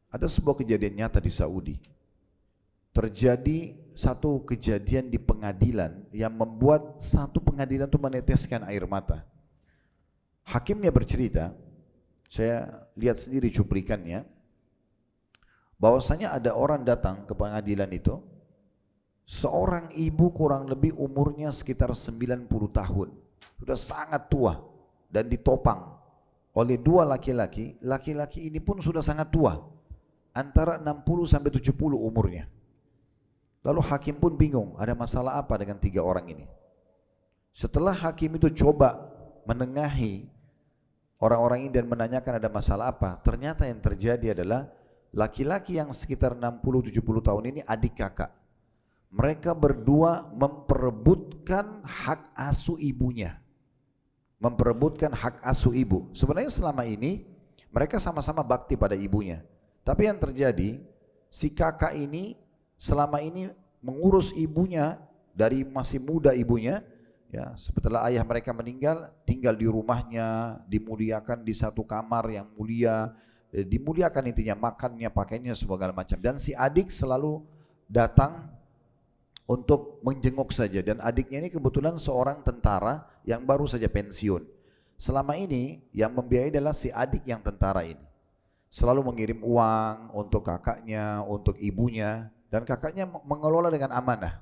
Ada sebuah kejadian nyata di Saudi. Terjadi satu kejadian di pengadilan yang membuat satu pengadilan itu meneteskan air mata. Hakimnya bercerita, saya lihat sendiri cuplikannya, bahwasanya ada orang datang ke pengadilan itu, seorang ibu kurang lebih umurnya sekitar 90 tahun, sudah sangat tua dan ditopang oleh dua laki-laki. Laki-laki ini pun sudah sangat tua, antara 60 sampai 70 umurnya. Lalu hakim pun bingung, ada masalah apa dengan tiga orang ini. Setelah hakim itu coba menengahi orang-orang ini dan menanyakan ada masalah apa, ternyata yang terjadi adalah laki-laki yang sekitar 60-70 tahun ini adik kakak. Mereka berdua memperebutkan hak asuh ibunya. Memperebutkan hak asuh ibu. Sebenarnya selama ini mereka sama-sama bakti pada ibunya. Tapi yang terjadi, si kakak ini selama ini mengurus ibunya dari masih muda ibunya, ya, setelah ayah mereka meninggal, tinggal di rumahnya, dimuliakan di satu kamar yang mulia, dimuliakan intinya, makannya, pakainya, segala macam. Dan si adik selalu datang untuk menjenguk saja, dan adiknya ini kebetulan seorang tentara yang baru saja pensiun. Selama ini yang membiayai adalah si adik yang tentara ini. Selalu mengirim uang untuk kakaknya, untuk ibunya, dan kakaknya mengelola dengan amanah.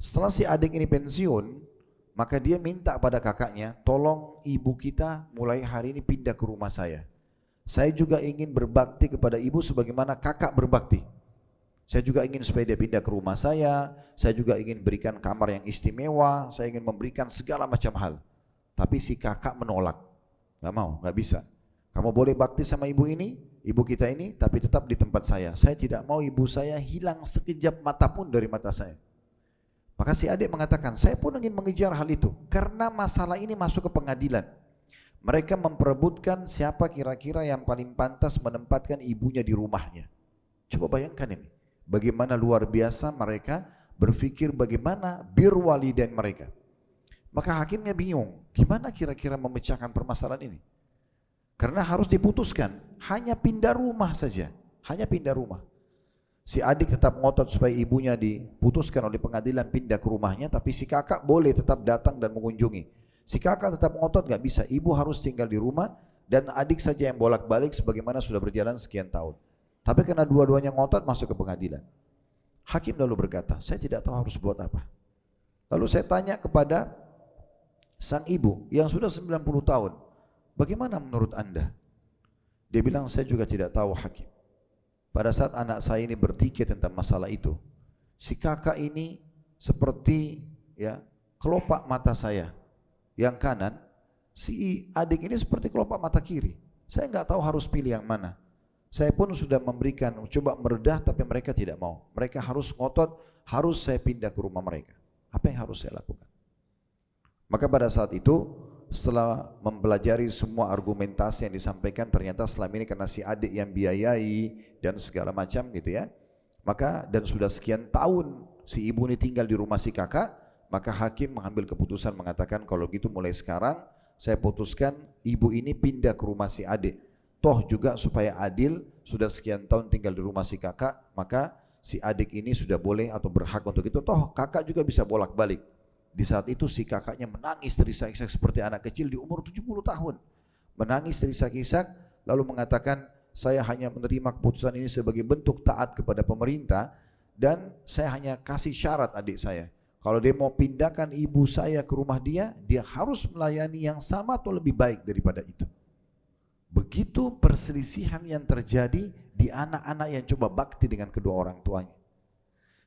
Setelah si adik ini pensiun, maka dia minta pada kakaknya, tolong ibu kita mulai hari ini pindah ke rumah saya. Saya juga ingin berbakti kepada ibu sebagaimana kakak berbakti. Saya juga ingin supaya dia pindah ke rumah saya juga ingin berikan kamar yang istimewa, saya ingin memberikan segala macam hal. Tapi si kakak menolak, gak mau, gak bisa. Kamu boleh bakti sama ibu ini, ibu kita ini, tapi tetap di tempat saya. Saya tidak mau ibu saya hilang sekejap mata pun dari mata saya. Maka si adik mengatakan, saya pun ingin mengejar hal itu. Karena masalah ini masuk ke pengadilan. Mereka memperebutkan siapa kira-kira yang paling pantas menempatkan ibunya di rumahnya. Coba bayangkan ini. Bagaimana luar biasa mereka berpikir bagaimana birrul walidain mereka. Maka hakimnya bingung, gimana kira-kira memecahkan permasalahan ini? Karena harus diputuskan, hanya pindah rumah saja, hanya pindah rumah. Si adik tetap ngotot supaya ibunya diputuskan oleh pengadilan pindah ke rumahnya, tapi si kakak boleh tetap datang dan mengunjungi. Si kakak tetap ngotot, gak bisa, ibu harus tinggal di rumah dan adik saja yang bolak-balik sebagaimana sudah berjalan sekian tahun. Tapi karena dua-duanya ngotot masuk ke pengadilan. Hakim lalu berkata, saya tidak tahu harus buat apa. Lalu saya tanya kepada sang ibu yang sudah 90 tahun, bagaimana menurut anda? Dia bilang, saya juga tidak tahu hakim. Pada saat anak saya ini berpikir tentang masalah itu, si kakak ini seperti ya kelopak mata saya yang kanan, si adik ini seperti kelopak mata kiri. Saya nggak tahu harus pilih yang mana. Saya pun sudah memberikan, coba meredah tapi mereka tidak mau. Mereka harus ngotot, harus saya pindah ke rumah mereka. Apa yang harus saya lakukan? Maka pada saat itu, setelah mempelajari semua argumentasi yang disampaikan, ternyata selama ini karena si adik yang biayai dan segala macam gitu ya. Maka dan sudah sekian tahun si ibu ini tinggal di rumah si kakak, maka hakim mengambil keputusan mengatakan kalau gitu mulai sekarang saya putuskan ibu ini pindah ke rumah si adik. Toh juga supaya adil, sudah sekian tahun tinggal di rumah si kakak, maka si adik ini sudah boleh atau berhak untuk itu. Toh kakak juga bisa bolak-balik. Di saat itu si kakaknya menangis terisak-isak seperti anak kecil di umur 70 tahun. Menangis terisak-isak lalu mengatakan, saya hanya menerima keputusan ini sebagai bentuk taat kepada pemerintah dan saya hanya kasih syarat adik saya. Kalau dia mau pindahkan ibu saya ke rumah dia, dia harus melayani yang sama atau lebih baik daripada itu. Begitu perselisihan yang terjadi di anak-anak yang coba bakti dengan kedua orang tuanya.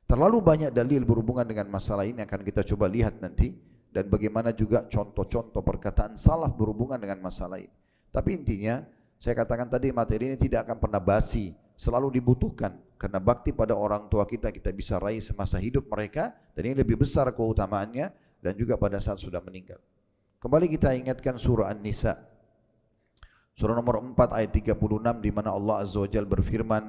Terlalu banyak dalil berhubungan dengan masalah ini akan kita coba lihat nanti, dan bagaimana juga contoh-contoh perkataan salaf berhubungan dengan masalah ini. Tapi intinya saya katakan tadi, materi ini tidak akan pernah basi, selalu dibutuhkan karena bakti pada orang tua kita bisa raih semasa hidup mereka, dan ini lebih besar keutamaannya dan juga pada saat sudah meninggal. Kembali kita ingatkan surah An-Nisa, surah nomor 4 ayat 36, di mana Allah Azza wa Jalla berfirman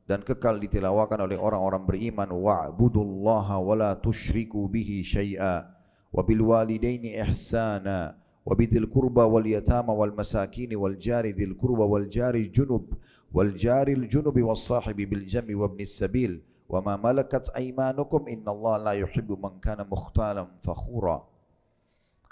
dan kekal ditilawakan oleh orang-orang beriman, wa'budullaha wa la tusyriku bihi syai'a wa bil walidaini ihsana wa bidzil qurba wal yatama wal masakin wal jari dzil qurba wal jari junub wal jaril junubi was sahibi bil jambi wa ibnis sabil wa ma malakat aymanukum innallaha la yuhibbu man kana mukhtalan fakhura.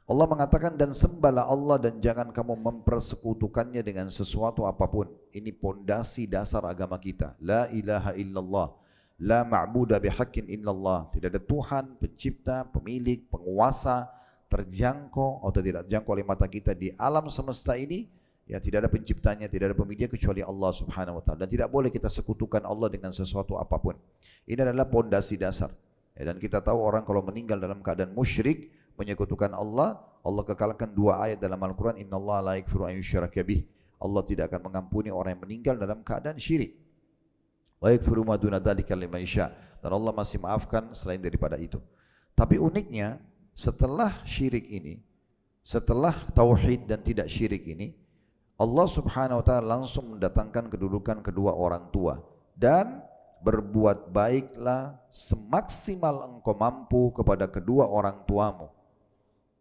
Allah mengatakan, dan sembahlah Allah dan jangan kamu mempersekutukannya dengan sesuatu apapun. Ini pondasi dasar agama kita. La ilaha illallah, la ma'buda bihaqqin illallah. Tidak ada Tuhan, pencipta, pemilik, penguasa, terjangkau atau tidak terjangkau oleh mata kita di alam semesta ini. Ya, tidak ada penciptanya, tidak ada pemiliknya kecuali Allah Subhanahu wa taala, dan tidak boleh kita sekutukan Allah dengan sesuatu apapun. Ini adalah pondasi dasar. Ya, dan kita tahu orang kalau meninggal dalam keadaan musyrik, menyekutukan Allah, Allah kekalkan dua ayat dalam Al-Quran, innallaha la yaghfiru an yushraka bih. Allah tidak akan mengampuni orang yang meninggal dalam keadaan syirik. Wa yaghfiru ma duna dzalika liman yasha. Dan Allah masih maafkan selain daripada itu. Tapi uniknya, setelah syirik ini, setelah tauhid dan tidak syirik ini, Allah Subhanahu wa taala langsung mendatangkan kedudukan kedua orang tua, dan berbuat baiklah semaksimal engkau mampu kepada kedua orang tuamu,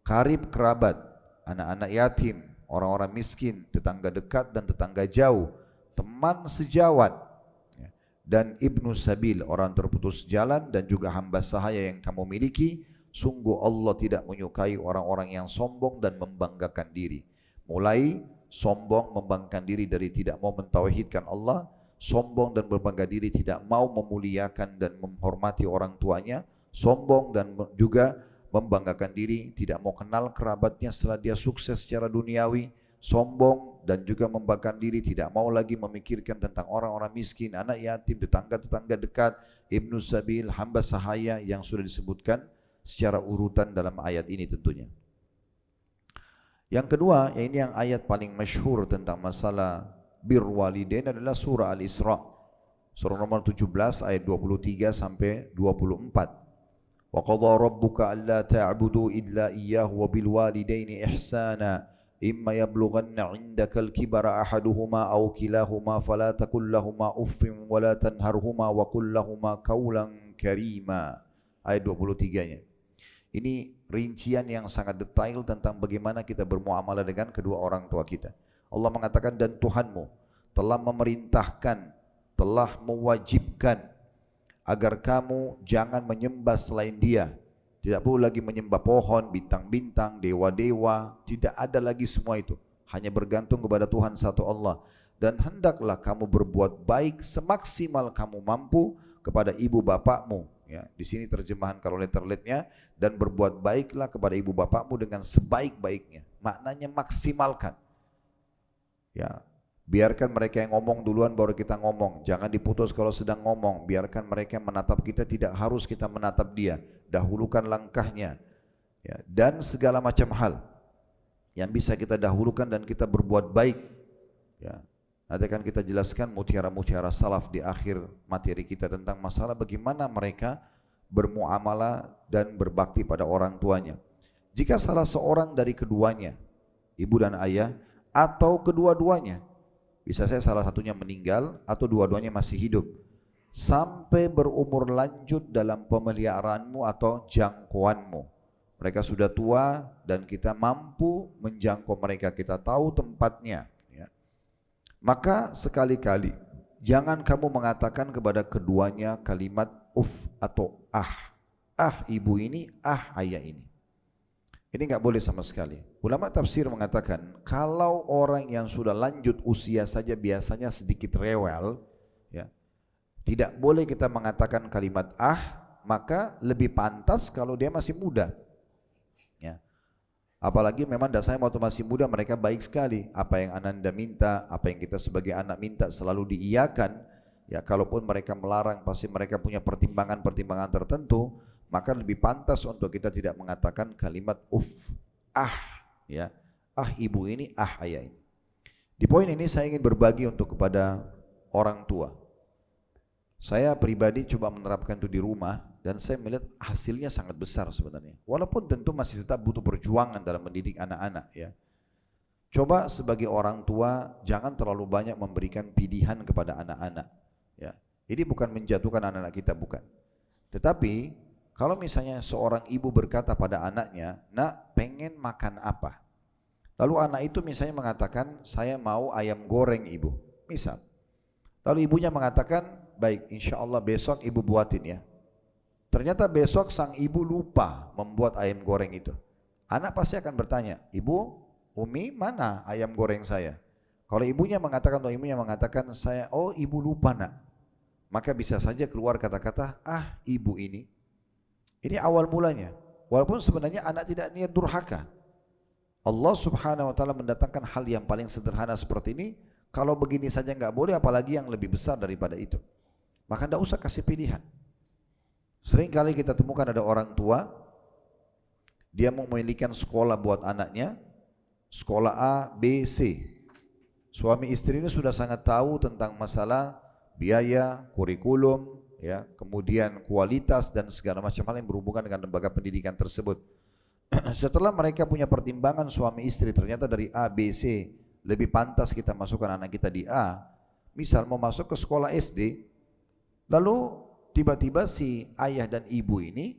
karib kerabat, anak-anak yatim, orang-orang miskin, tetangga dekat dan tetangga jauh, teman sejawat, dan ibnu sabil, orang terputus jalan, dan juga hamba sahaya yang kamu miliki. Sungguh Allah tidak menyukai orang-orang yang sombong dan membanggakan diri. Mulai sombong membanggakan diri dari tidak mau mentauhidkan Allah, sombong dan berbangga diri tidak mau memuliakan dan menghormati orang tuanya, sombong dan juga membanggakan diri tidak mau kenal kerabatnya setelah dia sukses secara duniawi, sombong dan juga membanggakan diri tidak mau lagi memikirkan tentang orang-orang miskin, anak yatim, tetangga-tetangga dekat, ibnu sabil, hamba sahaya yang sudah disebutkan secara urutan dalam ayat ini tentunya. Yang kedua, ini yang ayat paling masyhur tentang masalah birrul walidain adalah surah Al-Isra, surah nomor 17 ayat 23 sampai 24. Wa qadha rabbuka alla ta'budu illa iyyahu wa bil walidaini ihsana imma yablughanna 'indaka al-kibara ahaduhuma aw kilahuma fala taqul lahumu uffin wa la tanharhuma wa qul lahumu qawlan karima. Ayat 23-nya. Ini rincian yang sangat detail tentang bagaimana kita bermuamalah dengan kedua orang tua kita. Allah mengatakan, dan Tuhanmu telah memerintahkan, telah mewajibkan agar kamu jangan menyembah selain Dia. Tidak perlu lagi menyembah pohon, bintang-bintang, dewa-dewa, tidak ada lagi semua itu. Hanya bergantung kepada Tuhan satu Allah. Dan hendaklah kamu berbuat baik semaksimal kamu mampu kepada ibu bapakmu. Ya, di sini terjemahan kalau letterletnya, dan berbuat baiklah kepada ibu bapakmu dengan sebaik-baiknya. Maknanya maksimalkan. Ya, biarkan mereka yang ngomong duluan baru kita ngomong. Jangan diputus kalau sedang ngomong. Biarkan mereka menatap kita, tidak harus kita menatap dia. Dahulukan langkahnya. Ya, dan segala macam hal yang bisa kita dahulukan dan kita berbuat baik. Ya, Nanti akan kita jelaskan mutiara-mutiara salaf di akhir materi kita tentang masalah bagaimana mereka bermuamalah dan berbakti pada orang tuanya. Jika salah seorang dari keduanya, ibu dan ayah, atau kedua-duanya, bisa saya salah satunya meninggal atau dua-duanya masih hidup, sampai berumur lanjut dalam pemeliharaanmu atau jangkauanmu, mereka sudah tua dan kita mampu menjangkau mereka, kita tahu tempatnya, ya. Maka sekali-kali jangan kamu mengatakan kepada keduanya kalimat uf atau ibu ini, ayah ini. Ini nggak boleh sama sekali. Ulama tafsir mengatakan kalau orang yang sudah lanjut usia saja biasanya sedikit rewel, ya, tidak boleh kita mengatakan kalimat maka lebih pantas kalau dia masih muda. Ya. Apalagi memang dasarnya waktu masih muda mereka baik sekali. Apa yang ananda minta, apa yang kita sebagai anak minta selalu diiyakan. Ya, kalaupun mereka melarang pasti mereka punya pertimbangan-pertimbangan tertentu. Maka lebih pantas untuk kita tidak mengatakan kalimat ya, ibu ini, ayah ini. Di poin ini saya ingin berbagi untuk kepada orang tua. Saya pribadi coba menerapkan itu di rumah dan saya melihat hasilnya sangat besar sebenarnya. Walaupun tentu masih tetap butuh perjuangan dalam mendidik anak-anak, ya. Coba sebagai orang tua jangan terlalu banyak memberikan pilihan kepada anak-anak, ya. Ini bukan menjatuhkan anak-anak kita, bukan. Tetapi kalau misalnya seorang ibu berkata pada anaknya, nak pengen makan apa? Lalu anak itu misalnya mengatakan, saya mau ayam goreng ibu, misal. Lalu ibunya mengatakan, baik insya Allah besok ibu buatin ya. Ternyata besok sang ibu lupa membuat ayam goreng itu. Anak pasti akan bertanya, ibu, Umi mana ayam goreng saya? Kalau ibunya mengatakan, ibu lupa nak. Maka bisa saja keluar kata-kata, ibu ini. Ini awal mulanya. Walaupun sebenarnya anak tidak niat durhaka. Allah subhanahu wa ta'ala mendatangkan hal yang paling sederhana seperti ini. Kalau begini saja nggak boleh, apalagi yang lebih besar daripada itu. Maka tidak usah kasih pilihan. Sering kali kita temukan ada orang tua, dia mau memilihkan sekolah buat anaknya, sekolah A, B, C. Suami istri ini sudah sangat tahu tentang masalah biaya, kurikulum, ya, kemudian kualitas dan segala macam hal yang berhubungan dengan lembaga pendidikan tersebut. Setelah mereka punya pertimbangan suami istri, ternyata dari A, B, C lebih pantas kita masukkan anak kita di A. Misal mau masuk ke sekolah SD, lalu tiba-tiba si ayah dan ibu ini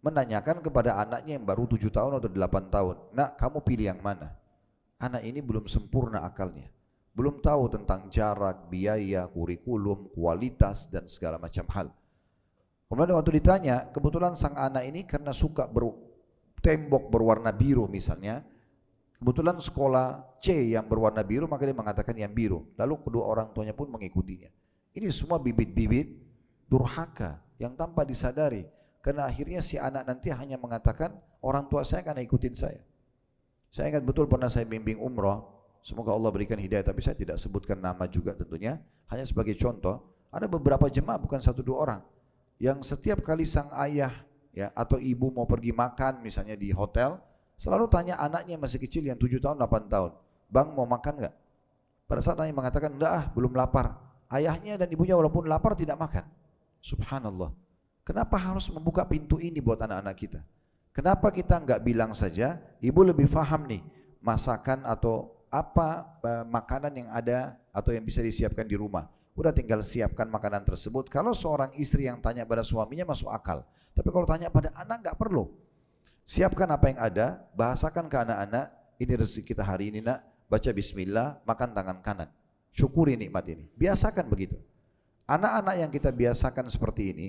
menanyakan kepada anaknya yang baru 7 tahun atau 8 tahun, nak kamu pilih yang mana? Anak ini belum sempurna akalnya, belum tahu tentang jarak, biaya, kurikulum, kualitas dan segala macam hal. Kemudian waktu ditanya, kebetulan sang anak ini karena suka tembok berwarna biru misalnya, kebetulan sekolah C yang berwarna biru, maka dia mengatakan yang biru. Lalu kedua orang tuanya pun mengikutinya. Ini semua bibit-bibit durhaka yang tanpa disadari. Karena akhirnya si anak nanti hanya mengatakan, orang tua saya akan ikutin saya. Saya ingat betul pernah saya bimbing umrah, semoga Allah berikan hidayah, tapi saya tidak sebutkan nama juga tentunya, hanya sebagai contoh. Ada beberapa jemaah, bukan 1-2 orang, yang setiap kali sang ayah, ya, atau ibu mau pergi makan misalnya di hotel, selalu tanya anaknya masih kecil yang 7 tahun, 8 tahun, bang mau makan enggak? Pada saat anaknya mengatakan, enggak belum lapar, ayahnya dan ibunya walaupun lapar tidak makan. Subhanallah. Kenapa harus membuka pintu ini buat anak-anak kita? Kenapa kita enggak bilang saja, ibu lebih paham nih masakan atau apa makanan yang ada atau yang bisa disiapkan di rumah. Udah tinggal siapkan makanan tersebut. Kalau seorang istri yang tanya pada suaminya masuk akal. Tapi kalau tanya pada anak enggak perlu. Siapkan apa yang ada, bahasakan ke anak-anak, ini rezeki kita hari ini nak, baca bismillah, makan tangan kanan. Syukuri nikmat ini. Biasakan begitu. Anak-anak yang kita biasakan seperti ini,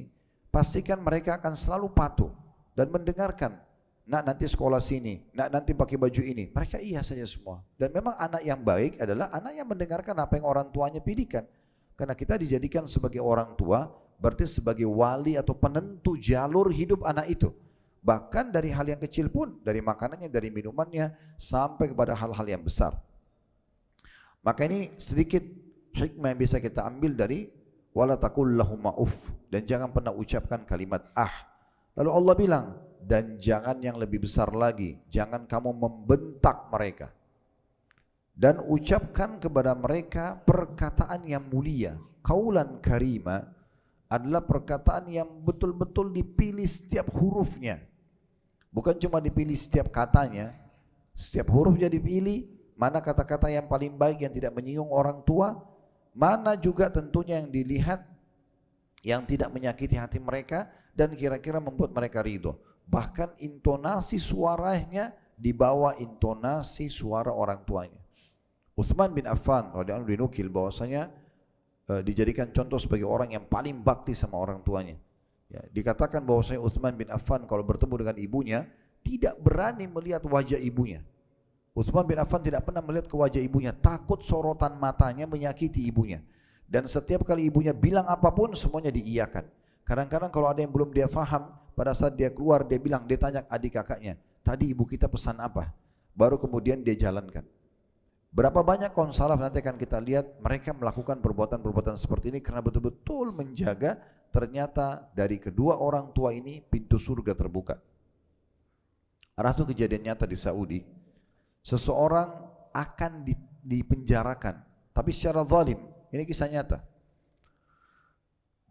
pastikan mereka akan selalu patuh dan mendengarkan. Nak nanti sekolah sini, nak nanti pakai baju ini. Mereka iya saja semua. Dan memang anak yang baik adalah anak yang mendengarkan apa yang orang tuanya pilihkan. Karena kita dijadikan sebagai orang tua, berarti sebagai wali atau penentu jalur hidup anak itu. Bahkan dari hal yang kecil pun, dari makanannya, dari minumannya, sampai kepada hal-hal yang besar. Maka ini sedikit hikmah yang bisa kita ambil dari wala taqul lahum uff, dan jangan pernah ucapkan kalimat Lalu Allah bilang, dan jangan yang lebih besar lagi, jangan kamu membentak mereka. dan ucapkan kepada mereka perkataan yang mulia. Qaulan karima adalah perkataan yang betul-betul dipilih setiap hurufnya. Bukan cuma dipilih setiap katanya, setiap hurufnya dipilih, mana kata-kata yang paling baik yang tidak menyinggung orang tua, mana juga tentunya yang dilihat yang tidak menyakiti hati mereka dan kira-kira membuat mereka ridho. Bahkan intonasi suaranya di bawah intonasi suara orang tuanya. Utsman bin Affan radhiyallahu anhu dinukil bahwasanya dijadikan contoh sebagai orang yang paling bakti sama orang tuanya. Ya, dikatakan bahwasanya Utsman bin Affan kalau bertemu dengan ibunya tidak berani melihat wajah ibunya. Utsman bin Affan tidak pernah melihat ke wajah ibunya, takut sorotan matanya menyakiti ibunya. Dan setiap kali ibunya bilang apapun semuanya diiyakan. Kadang-kadang kalau ada yang belum dia faham, pada saat dia keluar dia bilang, dia tanya adik kakaknya, tadi ibu kita pesan apa? Baru kemudian dia jalankan. Berapa banyak kaum salaf nanti akan kita lihat mereka melakukan perbuatan-perbuatan seperti ini karena betul-betul menjaga ternyata dari kedua orang tua ini pintu surga terbuka. Ada tuh kejadian nyata di Saudi, seseorang akan dipenjarakan, tapi secara zalim. Ini kisah nyata.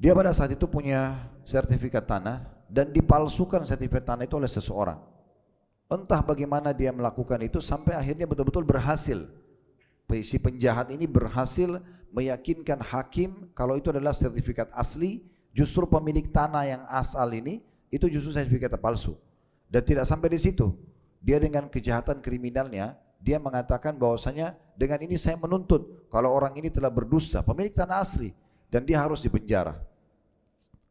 Dia pada saat itu punya sertifikat tanah dan dipalsukan sertifikat tanah itu oleh seseorang. Entah bagaimana dia melakukan itu sampai akhirnya betul-betul berhasil. Si penjahat ini berhasil meyakinkan hakim kalau itu adalah sertifikat asli, justru pemilik tanah yang asal ini itu justru sertifikat palsu. Dan tidak sampai di situ, dia dengan kejahatan kriminalnya dia mengatakan bahwasanya dengan ini saya menuntut kalau orang ini telah berdusta, pemilik tanah asli, dan dia harus dipenjara.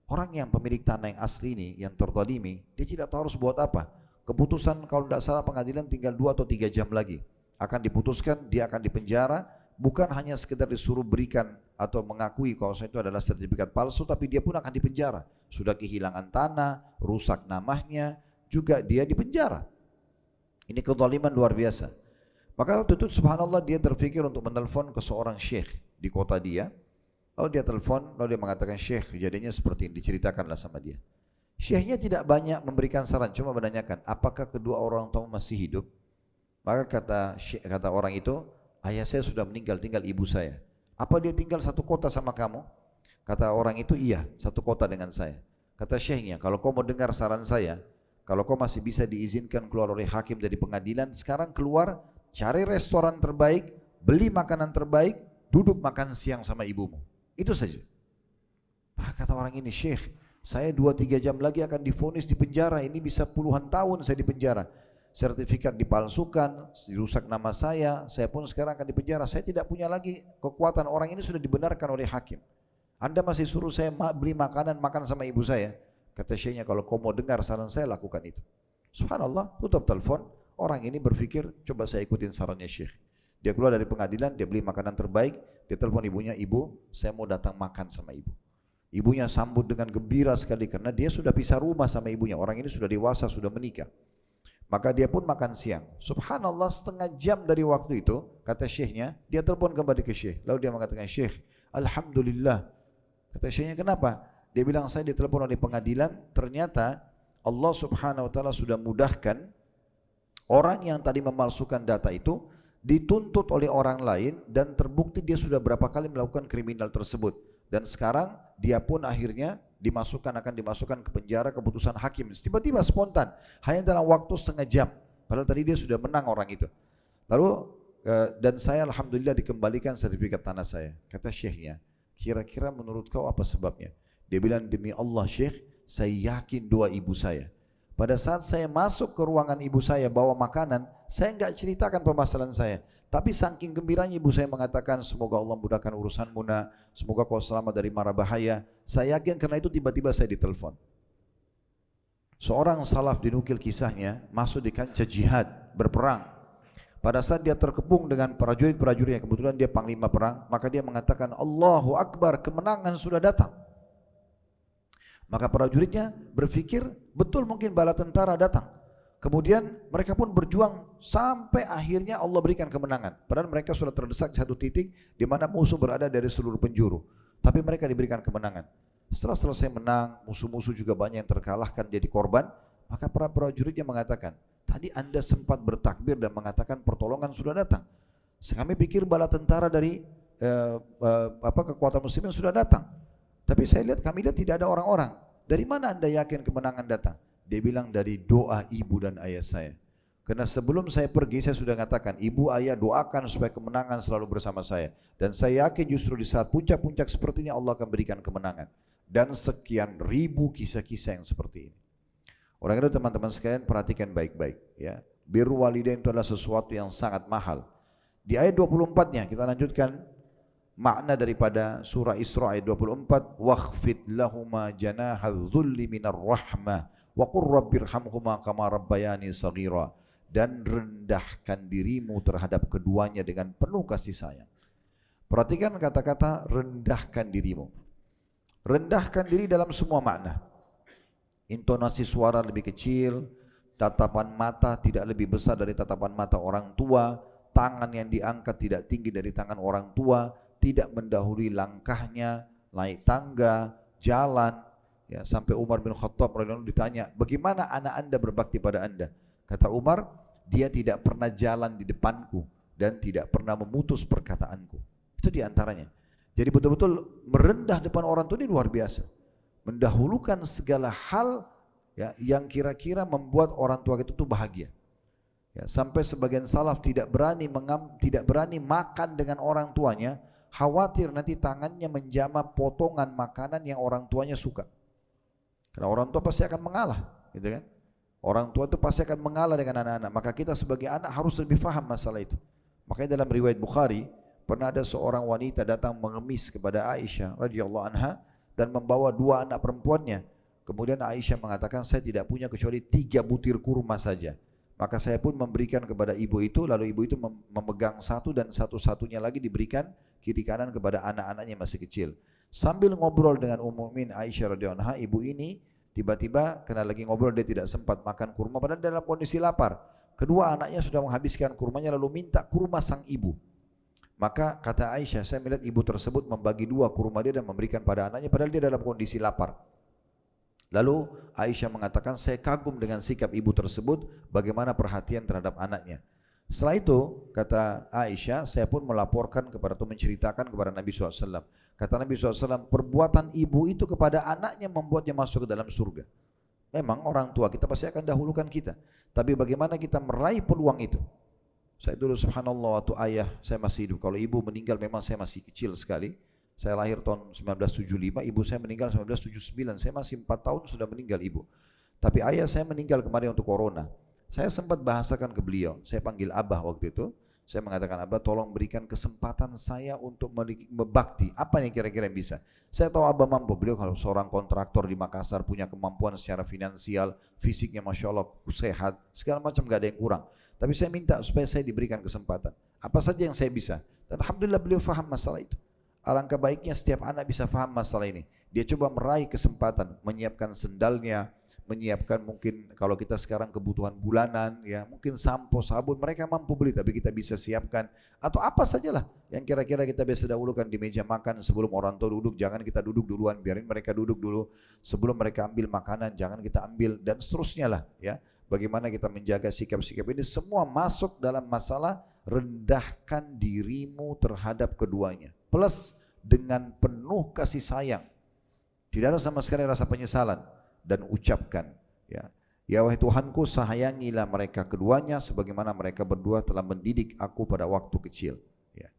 Orang yang pemilik tanah yang asli ini, yang terzalimi, dia tidak tahu harus buat apa. Keputusan kalau tidak salah pengadilan tinggal 2 atau 3 jam lagi akan diputuskan, dia akan dipenjara, bukan hanya sekedar disuruh berikan atau mengakui kalau itu adalah sertifikat palsu, tapi dia pun akan dipenjara. Sudah kehilangan tanah, rusak namanya, juga dia dipenjara. Ini kezaliman luar biasa. Maka waktu itu subhanallah dia terfikir untuk menelpon ke seorang syekh di kota dia. Lalu dia telepon, lalu dia mengatakan, syekh kejadiannya seperti ini, diceritakanlah sama dia. Syekhnya tidak banyak memberikan saran, cuma menanyakan, apakah kedua orang tua masih hidup? Maka kata orang itu, ayah saya sudah meninggal, tinggal ibu saya. Apa dia tinggal satu kota sama kamu? Kata orang itu, iya, satu kota dengan saya. Kata syekhnya, kalau kau mau dengar saran saya, kalau kau masih bisa diizinkan keluar oleh hakim dari pengadilan, sekarang keluar, cari restoran terbaik, beli makanan terbaik, duduk makan siang sama ibumu. Itu saja. Kata orang ini, syekh, saya 2-3 jam lagi akan divonis di penjara, ini bisa puluhan tahun saya di penjara. Sertifikat dipalsukan, dirusak nama saya pun sekarang akan dipenjara. Saya tidak punya lagi kekuatan, orang ini sudah dibenarkan oleh hakim. Anda masih suruh saya beli makanan, makan sama ibu saya. Kata syekhnya, kalau kau mau dengar saran saya, lakukan itu. Subhanallah, tutup telepon. Orang ini berpikir, coba saya ikutin sarannya syekh. Dia keluar dari pengadilan, dia beli makanan terbaik, dia telepon ibunya, ibu, saya mau datang makan sama ibu. Ibunya sambut dengan gembira sekali karena dia sudah pisah rumah sama ibunya. Orang ini sudah dewasa, sudah menikah. Maka dia pun makan siang. Subhanallah, setengah jam dari waktu itu, kata syekhnya, dia telepon kembali ke syekh. Lalu dia mengatakan, syekh, alhamdulillah. Kata syekhnya, kenapa? Dia bilang, saya ditelepon oleh pengadilan, ternyata Allah subhanahu wa ta'ala sudah mudahkan orang yang tadi memalsukan data itu dituntut oleh orang lain dan terbukti dia sudah berapa kali melakukan kriminal tersebut. Dan sekarang dia pun akhirnya akan dimasukkan ke penjara, keputusan hakim. Tiba-tiba spontan, hanya dalam waktu setengah jam. Padahal tadi dia sudah menang orang itu. Lalu dan saya alhamdulillah dikembalikan sertifikat tanah saya. Kata syekhnya, kira-kira menurut kau apa sebabnya? Dia bilang, demi Allah syekh, saya yakin doa ibu saya. Pada saat saya masuk ke ruangan ibu saya bawa makanan, saya enggak ceritakan permasalahan saya. Tapi saking gembiranya ibu saya mengatakan, semoga Allah mudahkan urusanmu nak, semoga kau selamat dari mara bahaya. Saya yakin karena itu tiba-tiba saya ditelepon. Seorang salaf dinukil kisahnya masuk di kancah jihad, berperang. Pada saat dia terkepung dengan prajurit-prajuritnya, kebetulan dia panglima perang, maka dia mengatakan, Allahu Akbar, kemenangan sudah datang. Maka prajuritnya berpikir, betul mungkin bala tentara datang. Kemudian mereka pun berjuang sampai akhirnya Allah berikan kemenangan. Padahal mereka sudah terdesak di satu titik di mana musuh berada dari seluruh penjuru. Tapi mereka diberikan kemenangan. Setelah selesai menang, musuh-musuh juga banyak yang terkalahkan jadi korban. Maka para prajuritnya mengatakan, tadi anda sempat bertakbir dan mengatakan pertolongan sudah datang. Kami pikir bala tentara dari kekuatan muslimin sudah datang. Tapi kami lihat tidak ada orang-orang. Dari mana anda yakin kemenangan datang? Dia bilang dari doa ibu dan ayah saya. Karena sebelum saya pergi saya sudah katakan, ibu ayah doakan supaya kemenangan selalu bersama saya. Dan saya yakin justru di saat puncak-puncak seperti ini Allah akan berikan kemenangan. Dan sekian ribu kisah-kisah yang seperti ini. Orang itu teman-teman sekalian perhatikan baik-baik. Ya. Birru walidain itu adalah sesuatu yang sangat mahal. Di ayat 24-nya kita lanjutkan makna daripada surah Isra ayat 24, wakhfid lahuma janahadz-dzulli minar rahmah wa qur rabbirhamhuma kama rabbayani shaghira, dan rendahkan dirimu terhadap keduanya dengan penuh kasih sayang. Perhatikan kata-kata rendahkan dirimu. Rendahkan diri dalam semua makna. Intonasi suara lebih kecil, tatapan mata tidak lebih besar dari tatapan mata orang tua, tangan yang diangkat tidak tinggi dari tangan orang tua, tidak mendahului langkahnya, naik tangga, jalan. Ya, sampai Umar bin Khattab radhiyallahu anhu ditanya, bagaimana anak anda berbakti pada anda? Kata Umar, dia tidak pernah jalan di depanku dan tidak pernah memutus perkataanku. Itu diantaranya. Jadi betul-betul merendah depan orang tua ini luar biasa. Mendahulukan segala hal ya, yang kira-kira membuat orang tua itu bahagia. Ya, sampai sebagian salaf tidak berani makan dengan orang tuanya, khawatir nanti tangannya menjamah potongan makanan yang orang tuanya suka. Karena orang tua pasti akan mengalah, gitu kan? Orang tua itu pasti akan mengalah dengan anak-anak. Maka kita sebagai anak harus lebih faham masalah itu. Makanya dalam riwayat Bukhari pernah ada seorang wanita datang mengemis kepada Aisyah radhiyallahu anha dan membawa dua anak perempuannya. Kemudian Aisyah mengatakan, saya tidak punya kecuali 3 butir kurma saja. Maka saya pun memberikan kepada ibu itu, lalu ibu itu memegang satu dan satu-satunya lagi diberikan kiri kanan kepada anak-anaknya masih kecil. Sambil ngobrol dengan Ummul Mukminin Aisyah radhiyallahu anha, ibu ini tiba-tiba karena lagi ngobrol dia tidak sempat makan kurma padahal dalam kondisi lapar. Kedua anaknya sudah menghabiskan kurmanya lalu minta kurma sang ibu. Maka kata Aisyah, saya melihat ibu tersebut membagi 2 kurma dia dan memberikan pada anaknya padahal dia dalam kondisi lapar. Lalu Aisyah mengatakan, saya kagum dengan sikap ibu tersebut, bagaimana perhatian terhadap anaknya. Setelah itu, kata Aisyah, saya pun melaporkan kepada atau menceritakan kepada Nabi SAW. Kata Nabi SAW, perbuatan ibu itu kepada anaknya membuatnya masuk ke dalam surga. Memang orang tua kita pasti akan dahulukan kita. Tapi bagaimana kita meraih peluang itu? Saya dulu subhanallah waktu ayah saya masih hidup. Kalau ibu meninggal memang saya masih kecil sekali. Saya lahir tahun 1975, ibu saya meninggal 1979. Saya masih 4 tahun sudah meninggal ibu. Tapi ayah saya meninggal kemarin untuk corona. Saya sempat bahasakan ke beliau. Saya panggil abah waktu itu. Saya mengatakan, abah tolong berikan kesempatan saya untuk berbakti. Apa yang kira-kira yang bisa? Saya tahu abah mampu. Beliau kalau seorang kontraktor di Makassar punya kemampuan secara finansial, fisiknya masya Allah sehat, segala macam gak ada yang kurang. Tapi saya minta supaya saya diberikan kesempatan. Apa saja yang saya bisa. Dan alhamdulillah beliau faham masalah itu. Alangkah baiknya setiap anak bisa faham masalah ini. Dia coba meraih kesempatan, menyiapkan sendalnya, menyiapkan mungkin kalau kita sekarang kebutuhan bulanan, ya mungkin sampo, sabun, mereka mampu beli tapi kita bisa siapkan. Atau apa sajalah yang kira-kira kita bisa dahulukan di meja makan sebelum orang tua duduk, jangan kita duduk duluan, biarin mereka duduk dulu. Sebelum mereka ambil makanan, jangan kita ambil, dan seterusnya lah. Ya, bagaimana kita menjaga sikap-sikap ini, semua masuk dalam masalah rendahkan dirimu terhadap keduanya. Plus dengan penuh kasih sayang. Tidak ada sama sekali rasa penyesalan. Dan ucapkan, ya wahai Tuhanku, sayangilah mereka keduanya sebagaimana mereka berdua telah mendidik aku pada waktu kecil. Ya.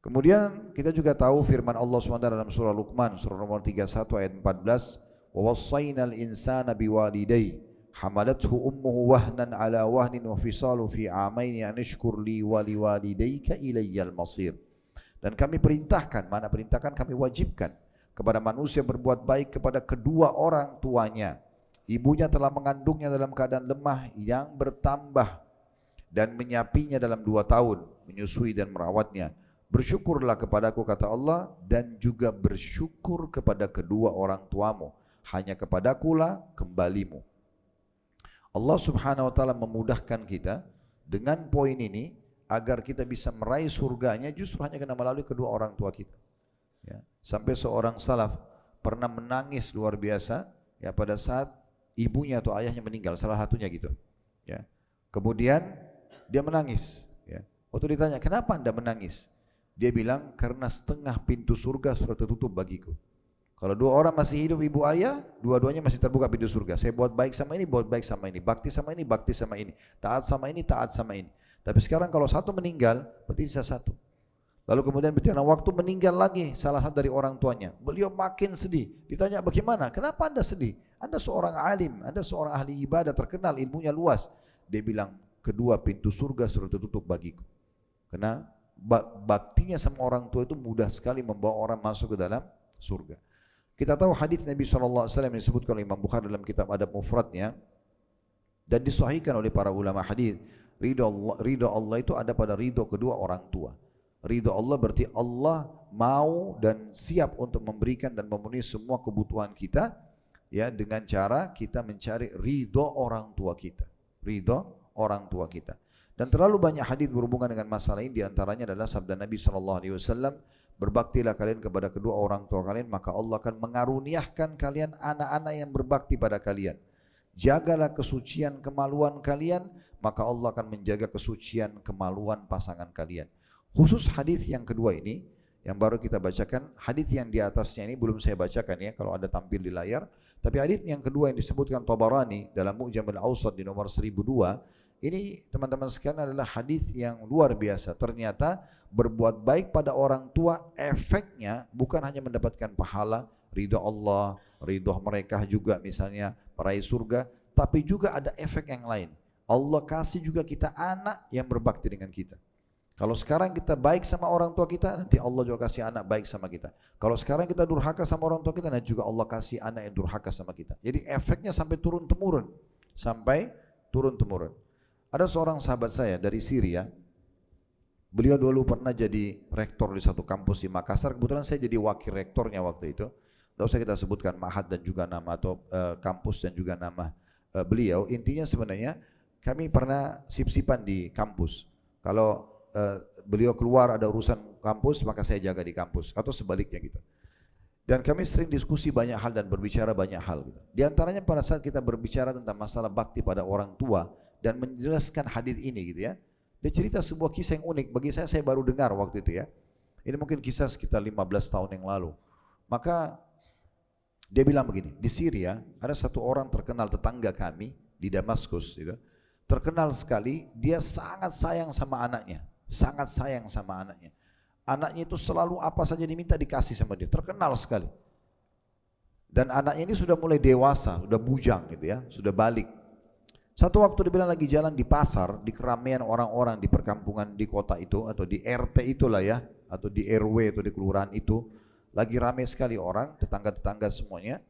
Kemudian kita juga tahu firman Allah SWT dalam surah Luqman, surah nomor 31 ayat 14, wa wassaynal insana biwalidayhi hamalathu ummuhu wahnan ala wahnin wa fisalu fi amaini an ishkur li wa liwalidayka ilayyal masir. Dan kami perintahkan, mana perintahkan, kami wajibkan kepada manusia berbuat baik kepada kedua orang tuanya. Ibunya telah mengandungnya dalam keadaan lemah yang bertambah dan menyapinya dalam 2 tahun, menyusui dan merawatnya. Bersyukurlah kepadaku, kata Allah, dan juga bersyukur kepada kedua orang tuamu. Hanya kepadakulah kembalimu. Allah Subhanahu wa taala memudahkan kita dengan poin ini agar kita bisa meraih surganya justru hanya karena melalui kedua orang tua kita. Ya. Sampai seorang salaf pernah menangis luar biasa ya pada saat ibunya atau ayahnya meninggal, salah satunya gitu. Ya. Kemudian dia menangis. Ya. Waktu ditanya, kenapa Anda menangis? Dia bilang, karena setengah pintu surga sudah tertutup bagiku. Kalau dua orang masih hidup ibu ayah, dua-duanya masih terbuka pintu surga. Saya buat baik sama ini, buat baik sama ini. Bakti sama ini, bakti sama ini. Taat sama ini, taat sama ini. Tapi sekarang kalau satu meninggal, berarti sisa satu. Lalu kemudian berjalan waktu meninggal lagi salah satu dari orang tuanya. Beliau makin sedih. Ditanya, bagaimana? Kenapa Anda sedih? Anda seorang alim, Anda seorang ahli ibadah terkenal, ilmunya luas. Dia bilang, kedua pintu surga sudah tertutup bagiku. Karena baktinya sama orang tua itu mudah sekali membawa orang masuk ke dalam surga. Kita tahu hadis Nabi SAW yang disebutkan oleh Imam Bukhari dalam kitab Adab Mufradnya dan disahihkan oleh para ulama hadis. Ridho Allah itu ada pada ridho kedua orang tua. Ridho Allah berarti Allah mau dan siap untuk memberikan dan memenuhi semua kebutuhan kita, ya, dengan cara kita mencari ridho orang tua kita. Ridho orang tua kita. Dan terlalu banyak hadis berhubungan dengan masalah ini, diantaranya adalah sabda Nabi SAW, berbaktilah kalian kepada kedua orang tua kalian, maka Allah akan mengaruniakan kalian anak-anak yang berbakti pada kalian. Jagalah kesucian kemaluan kalian, maka Allah akan menjaga kesucian kemaluan pasangan kalian. Khusus hadis yang kedua ini, yang baru kita bacakan, hadis yang di atasnya ini belum saya bacakan ya, kalau ada tampil di layar. Tapi hadis yang kedua yang disebutkan Tabarani dalam Mu'jam al-Awsat di nomor 1002, ini teman-teman sekalian adalah hadis yang luar biasa. Ternyata berbuat baik pada orang tua efeknya bukan hanya mendapatkan pahala, ridho Allah, ridho mereka juga misalnya meraih surga, tapi juga ada efek yang lain. Allah kasih juga kita anak yang berbakti dengan kita. Kalau sekarang kita baik sama orang tua kita, nanti Allah juga kasih anak baik sama kita. Kalau sekarang kita durhaka sama orang tua kita, nanti juga Allah kasih anak yang durhaka sama kita. Jadi efeknya sampai turun-temurun. Sampai turun-temurun. Ada seorang sahabat saya dari Syria, beliau dulu pernah jadi rektor di satu kampus di Makassar, kebetulan saya jadi wakil rektornya waktu itu. Tidak usah kita sebutkan ma'had dan juga nama atau kampus dan juga nama beliau. Intinya sebenarnya kami pernah sip-sipan di kampus. Kalau beliau keluar ada urusan kampus, maka saya jaga di kampus atau sebaliknya gitu. Dan kami sering diskusi banyak hal dan berbicara banyak hal gitu. Di antaranya pada saat kita berbicara tentang masalah bakti pada orang tua dan menjelaskan hadis ini gitu ya. Dia cerita sebuah kisah yang unik, bagi saya baru dengar waktu itu ya. Ini mungkin kisah sekitar 15 tahun yang lalu. Maka dia bilang begini, di Syria ada satu orang terkenal tetangga kami di Damaskus gitu. Terkenal sekali, dia sangat sayang sama anaknya. Sangat sayang sama anaknya. Anaknya itu selalu apa saja diminta dikasih sama dia. Terkenal sekali. Dan anaknya ini sudah mulai dewasa, sudah bujang gitu ya, sudah balik. Satu waktu dia bilang lagi jalan di pasar, di keramaian orang-orang di perkampungan di kota itu atau di RT itulah ya, atau di RW atau di kelurahan itu, lagi ramai sekali orang, tetangga-tetangga semuanya.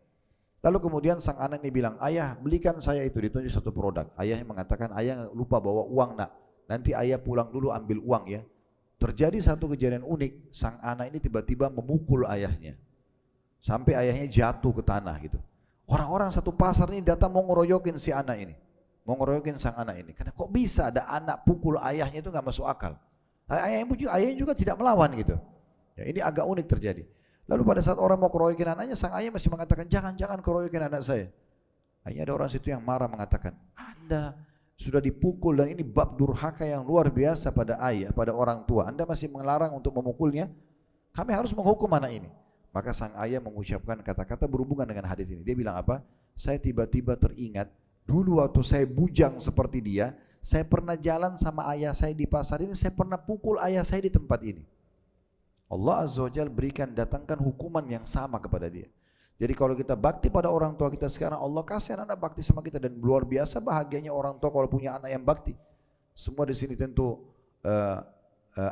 Lalu kemudian sang anak ini bilang, ayah belikan saya itu, ditunjuk satu produk. Ayahnya mengatakan, ayah lupa bawa uang nak, nanti ayah pulang dulu ambil uang ya. Terjadi satu kejadian unik, sang anak ini tiba-tiba memukul ayahnya. Sampai ayahnya jatuh ke tanah gitu. Orang-orang satu pasar ini datang mau ngeroyokin si anak ini. Mau ngeroyokin sang anak ini. Karena kok bisa ada anak pukul ayahnya, itu gak masuk akal. Ayahnya juga tidak melawan gitu. Ya, ini agak unik terjadi. Lalu pada saat orang mau keroyokin anaknya, sang ayah masih mengatakan, jangan keroyokin anak saya. Akhirnya ada orang situ yang marah mengatakan, Anda sudah dipukul dan ini bab durhaka yang luar biasa pada ayah, pada orang tua. Anda masih melarang untuk memukulnya, kami harus menghukum anak ini. Maka sang ayah mengucapkan kata-kata berhubungan dengan hadis ini. Dia bilang apa? Saya tiba-tiba teringat, dulu waktu saya bujang seperti dia, saya pernah jalan sama ayah saya di pasar ini, saya pernah pukul ayah saya di tempat ini. Allah Azza wa Jalla berikan, datangkan hukuman yang sama kepada dia. Jadi kalau kita bakti pada orang tua kita sekarang, Allah kasih anak bakti sama kita, dan luar biasa bahagianya orang tua kalau punya anak yang bakti. Semua di sini tentu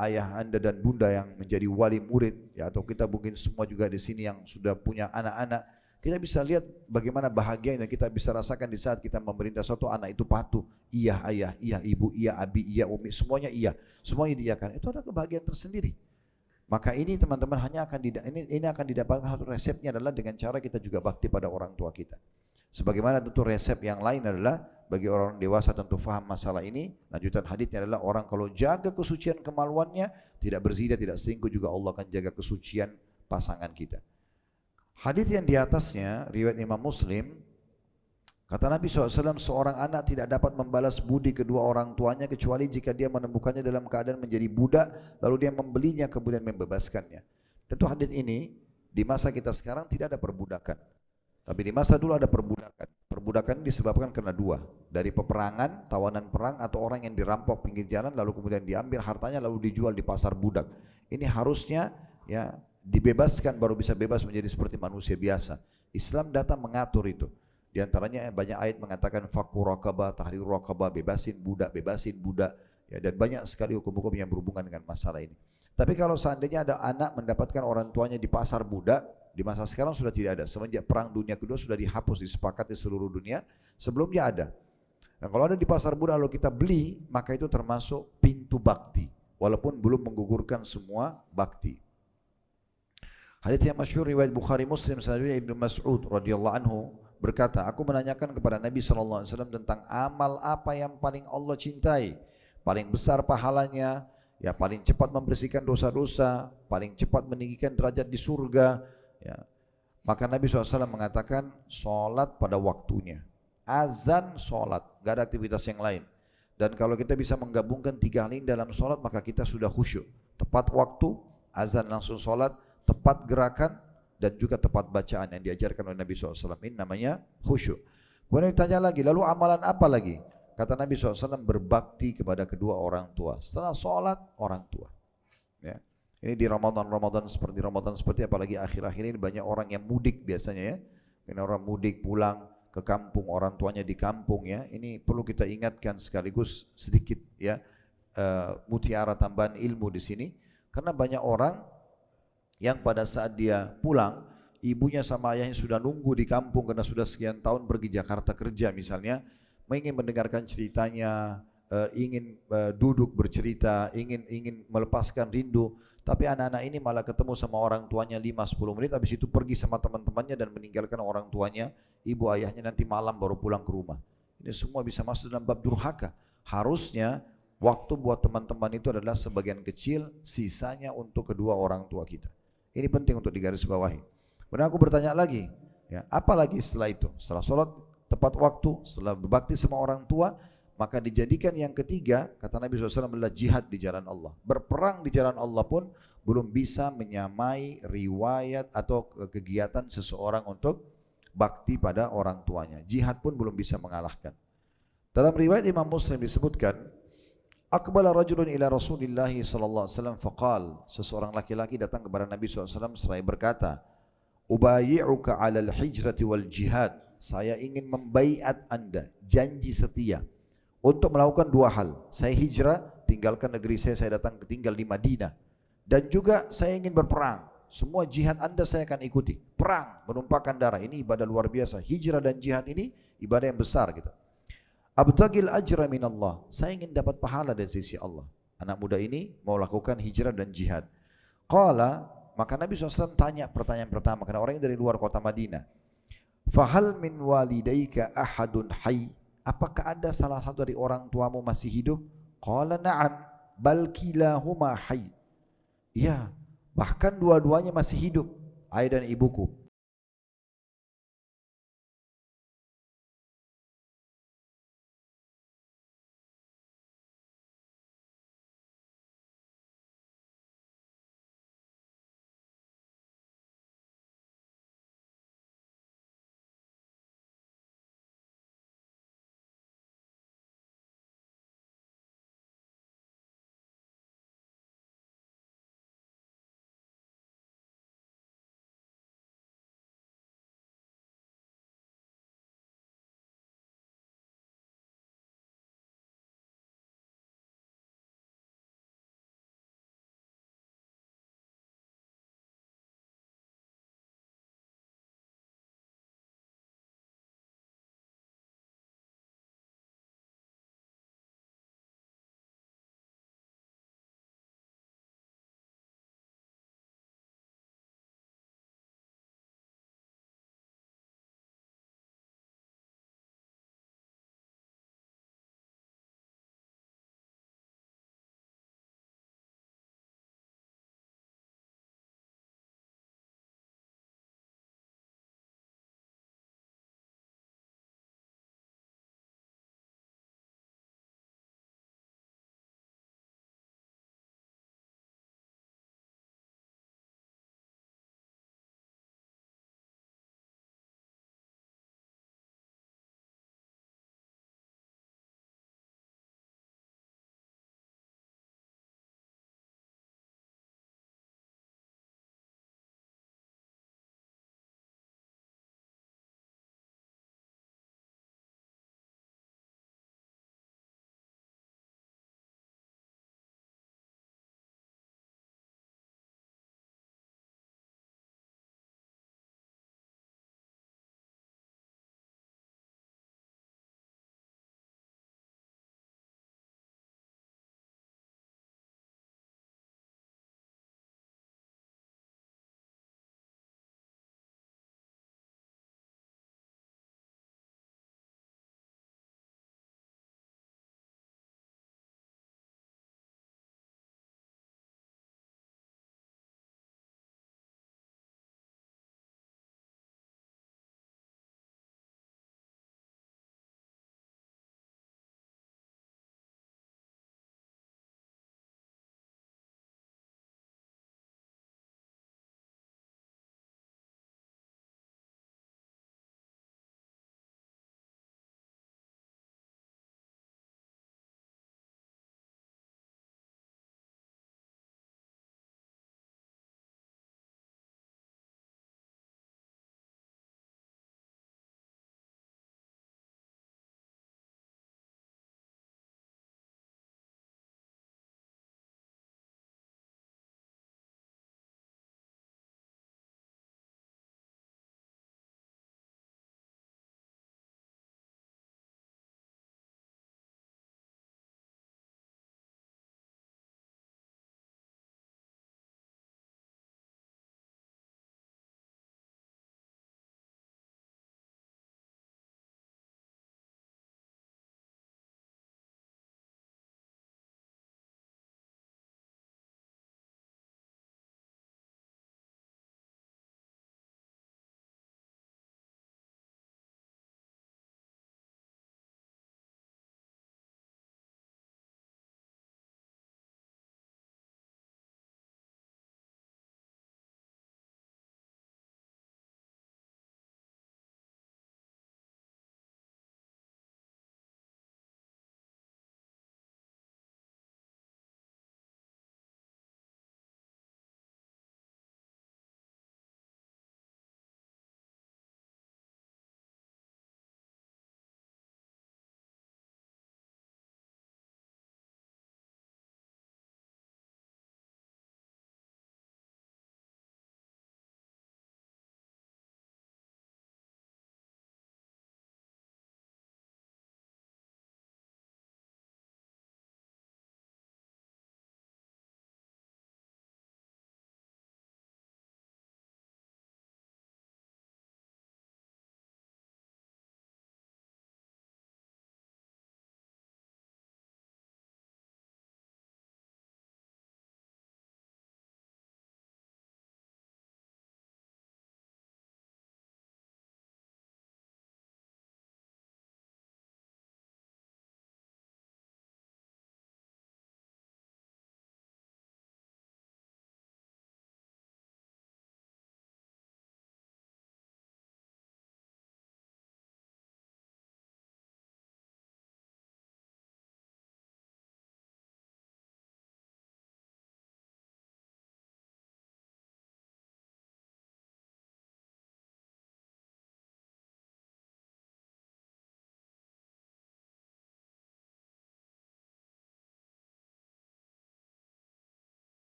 ayah anda dan bunda yang menjadi wali murid, ya, atau kita mungkin semua juga di sini yang sudah punya anak-anak, kita bisa lihat bagaimana bahagia yang kita bisa rasakan di saat kita memerintah suatu anak itu patuh. Iya ayah, iya ibu, iya abi, iya umi, semuanya iya, semuanya diiyakan. Itu ada kebahagiaan tersendiri. Maka ini teman-teman hanya akan ini akan didapatkan, satu resepnya adalah dengan cara kita juga bakti pada orang tua kita. Sebagaimana tentu resep yang lain adalah bagi orang dewasa tentu faham masalah ini. Lanjutan hadisnya adalah orang kalau jaga kesucian kemaluannya, tidak berzina, tidak selingkuh, juga Allah akan jaga kesucian pasangan kita. Hadis yang di atasnya riwayat Imam Muslim, Kata Nabi SAW, seorang anak tidak dapat membalas budi kedua orang tuanya kecuali jika dia menemukannya dalam keadaan menjadi budak, lalu dia membelinya kemudian membebaskannya. Tentu hadis ini di masa kita sekarang tidak ada perbudakan. Tapi di masa dulu ada perbudakan. Perbudakan ini disebabkan karena dua. Dari peperangan, tawanan perang, atau orang yang dirampok pinggir jalan lalu kemudian diambil hartanya lalu dijual di pasar budak. Ini harusnya ya dibebaskan baru bisa bebas menjadi seperti manusia biasa. Islam datang mengatur itu. Di antaranya banyak ayat mengatakan fakku raqabah, tahrir raqabah, bebasin budak, ya, dan banyak sekali hukum-hukum yang berhubungan dengan masalah ini. Tapi kalau seandainya ada anak mendapatkan orang tuanya di pasar budak, di masa sekarang sudah tidak ada. Semenjak perang dunia kedua sudah dihapus, disepakati seluruh dunia. Sebelumnya ada. Nah, kalau ada di pasar budak lalu kita beli, maka itu termasuk pintu bakti, walaupun belum menggugurkan semua bakti. Hadits yang masyhur riwayat Bukhari Muslim selanjutnya Ibnu Mas'ud radhiyallahu anhu berkata, aku menanyakan kepada Nabi SAW tentang amal apa yang paling Allah cintai, paling besar pahalanya, ya paling cepat membersihkan dosa-dosa, paling cepat meninggikan derajat di surga. Ya. Maka Nabi SAW mengatakan sholat pada waktunya, azan sholat, gak ada aktivitas yang lain. Dan kalau kita bisa menggabungkan tiga hal ini dalam sholat, maka kita sudah khusyuk. Tepat waktu, azan langsung sholat, tepat gerakan, dan juga tepat bacaan yang diajarkan oleh Nabi SAW. Ini namanya khusyuk. Kemudian ditanya lagi, lalu amalan apa lagi? Kata Nabi SAW, berbakti kepada kedua orang tua. Setelah sholat, orang tua. Ya. Ini di Ramadan seperti apalagi akhir-akhir ini banyak orang yang mudik biasanya ya. Ini orang mudik pulang ke kampung, orang tuanya di kampung ya. Ini perlu kita ingatkan sekaligus sedikit ya, mutiara tambahan ilmu di sini. Karena banyak orang yang pada saat dia pulang, ibunya sama ayahnya sudah nunggu di kampung karena sudah sekian tahun pergi Jakarta kerja misalnya, ingin mendengarkan ceritanya, ingin duduk bercerita, ingin melepaskan rindu, tapi anak-anak ini malah ketemu sama orang tuanya 5-10 menit, habis itu pergi sama teman-temannya dan meninggalkan orang tuanya, ibu ayahnya nanti malam baru pulang ke rumah. Ini semua bisa masuk dalam bab durhaka. Harusnya waktu buat teman-teman itu adalah sebagian kecil, sisanya untuk kedua orang tua kita. Ini penting untuk digarisbawahi. Kemudian aku bertanya lagi, ya, apa lagi setelah itu? Setelah sholat tepat waktu, setelah berbakti sama orang tua, maka dijadikan yang ketiga, kata Nabi SAW adalah jihad di jalan Allah. Berperang di jalan Allah pun belum bisa menyamai riwayat atau kegiatan seseorang untuk bakti pada orang tuanya. Jihad pun belum bisa mengalahkan. Dalam riwayat Imam Muslim disebutkan, Aqbala rajulun ila Rasulillah sallallahu alaihi wasallam faqal, seseorang laki-laki datang kepada Nabi SAW seraya berkata, ubayi'uka 'alal hijrati wal jihad, saya ingin membaiat Anda, janji setia untuk melakukan dua hal. Saya hijrah, tinggalkan negeri saya datang tinggal di Madinah, dan juga saya ingin berperang. Semua jihad Anda saya akan ikuti. Perang, menumpahkan darah, ini ibadah luar biasa. Hijrah dan jihad ini ibadah yang besar gitu. Abtagil ajra minallah, saya ingin dapat pahala dari sisi Allah. Anak muda ini mau lakukan hijrah dan jihad. Qala, maka Nabi SAW tanya pertanyaan pertama, karena orang ini dari luar kota Madinah. Fahal min walidaika ahadun hayy, apakah ada salah satu dari orang tuamu masih hidup? Qala na'am, bal kilahuma hayy. Ya, bahkan dua-duanya masih hidup, ayah dan ibuku.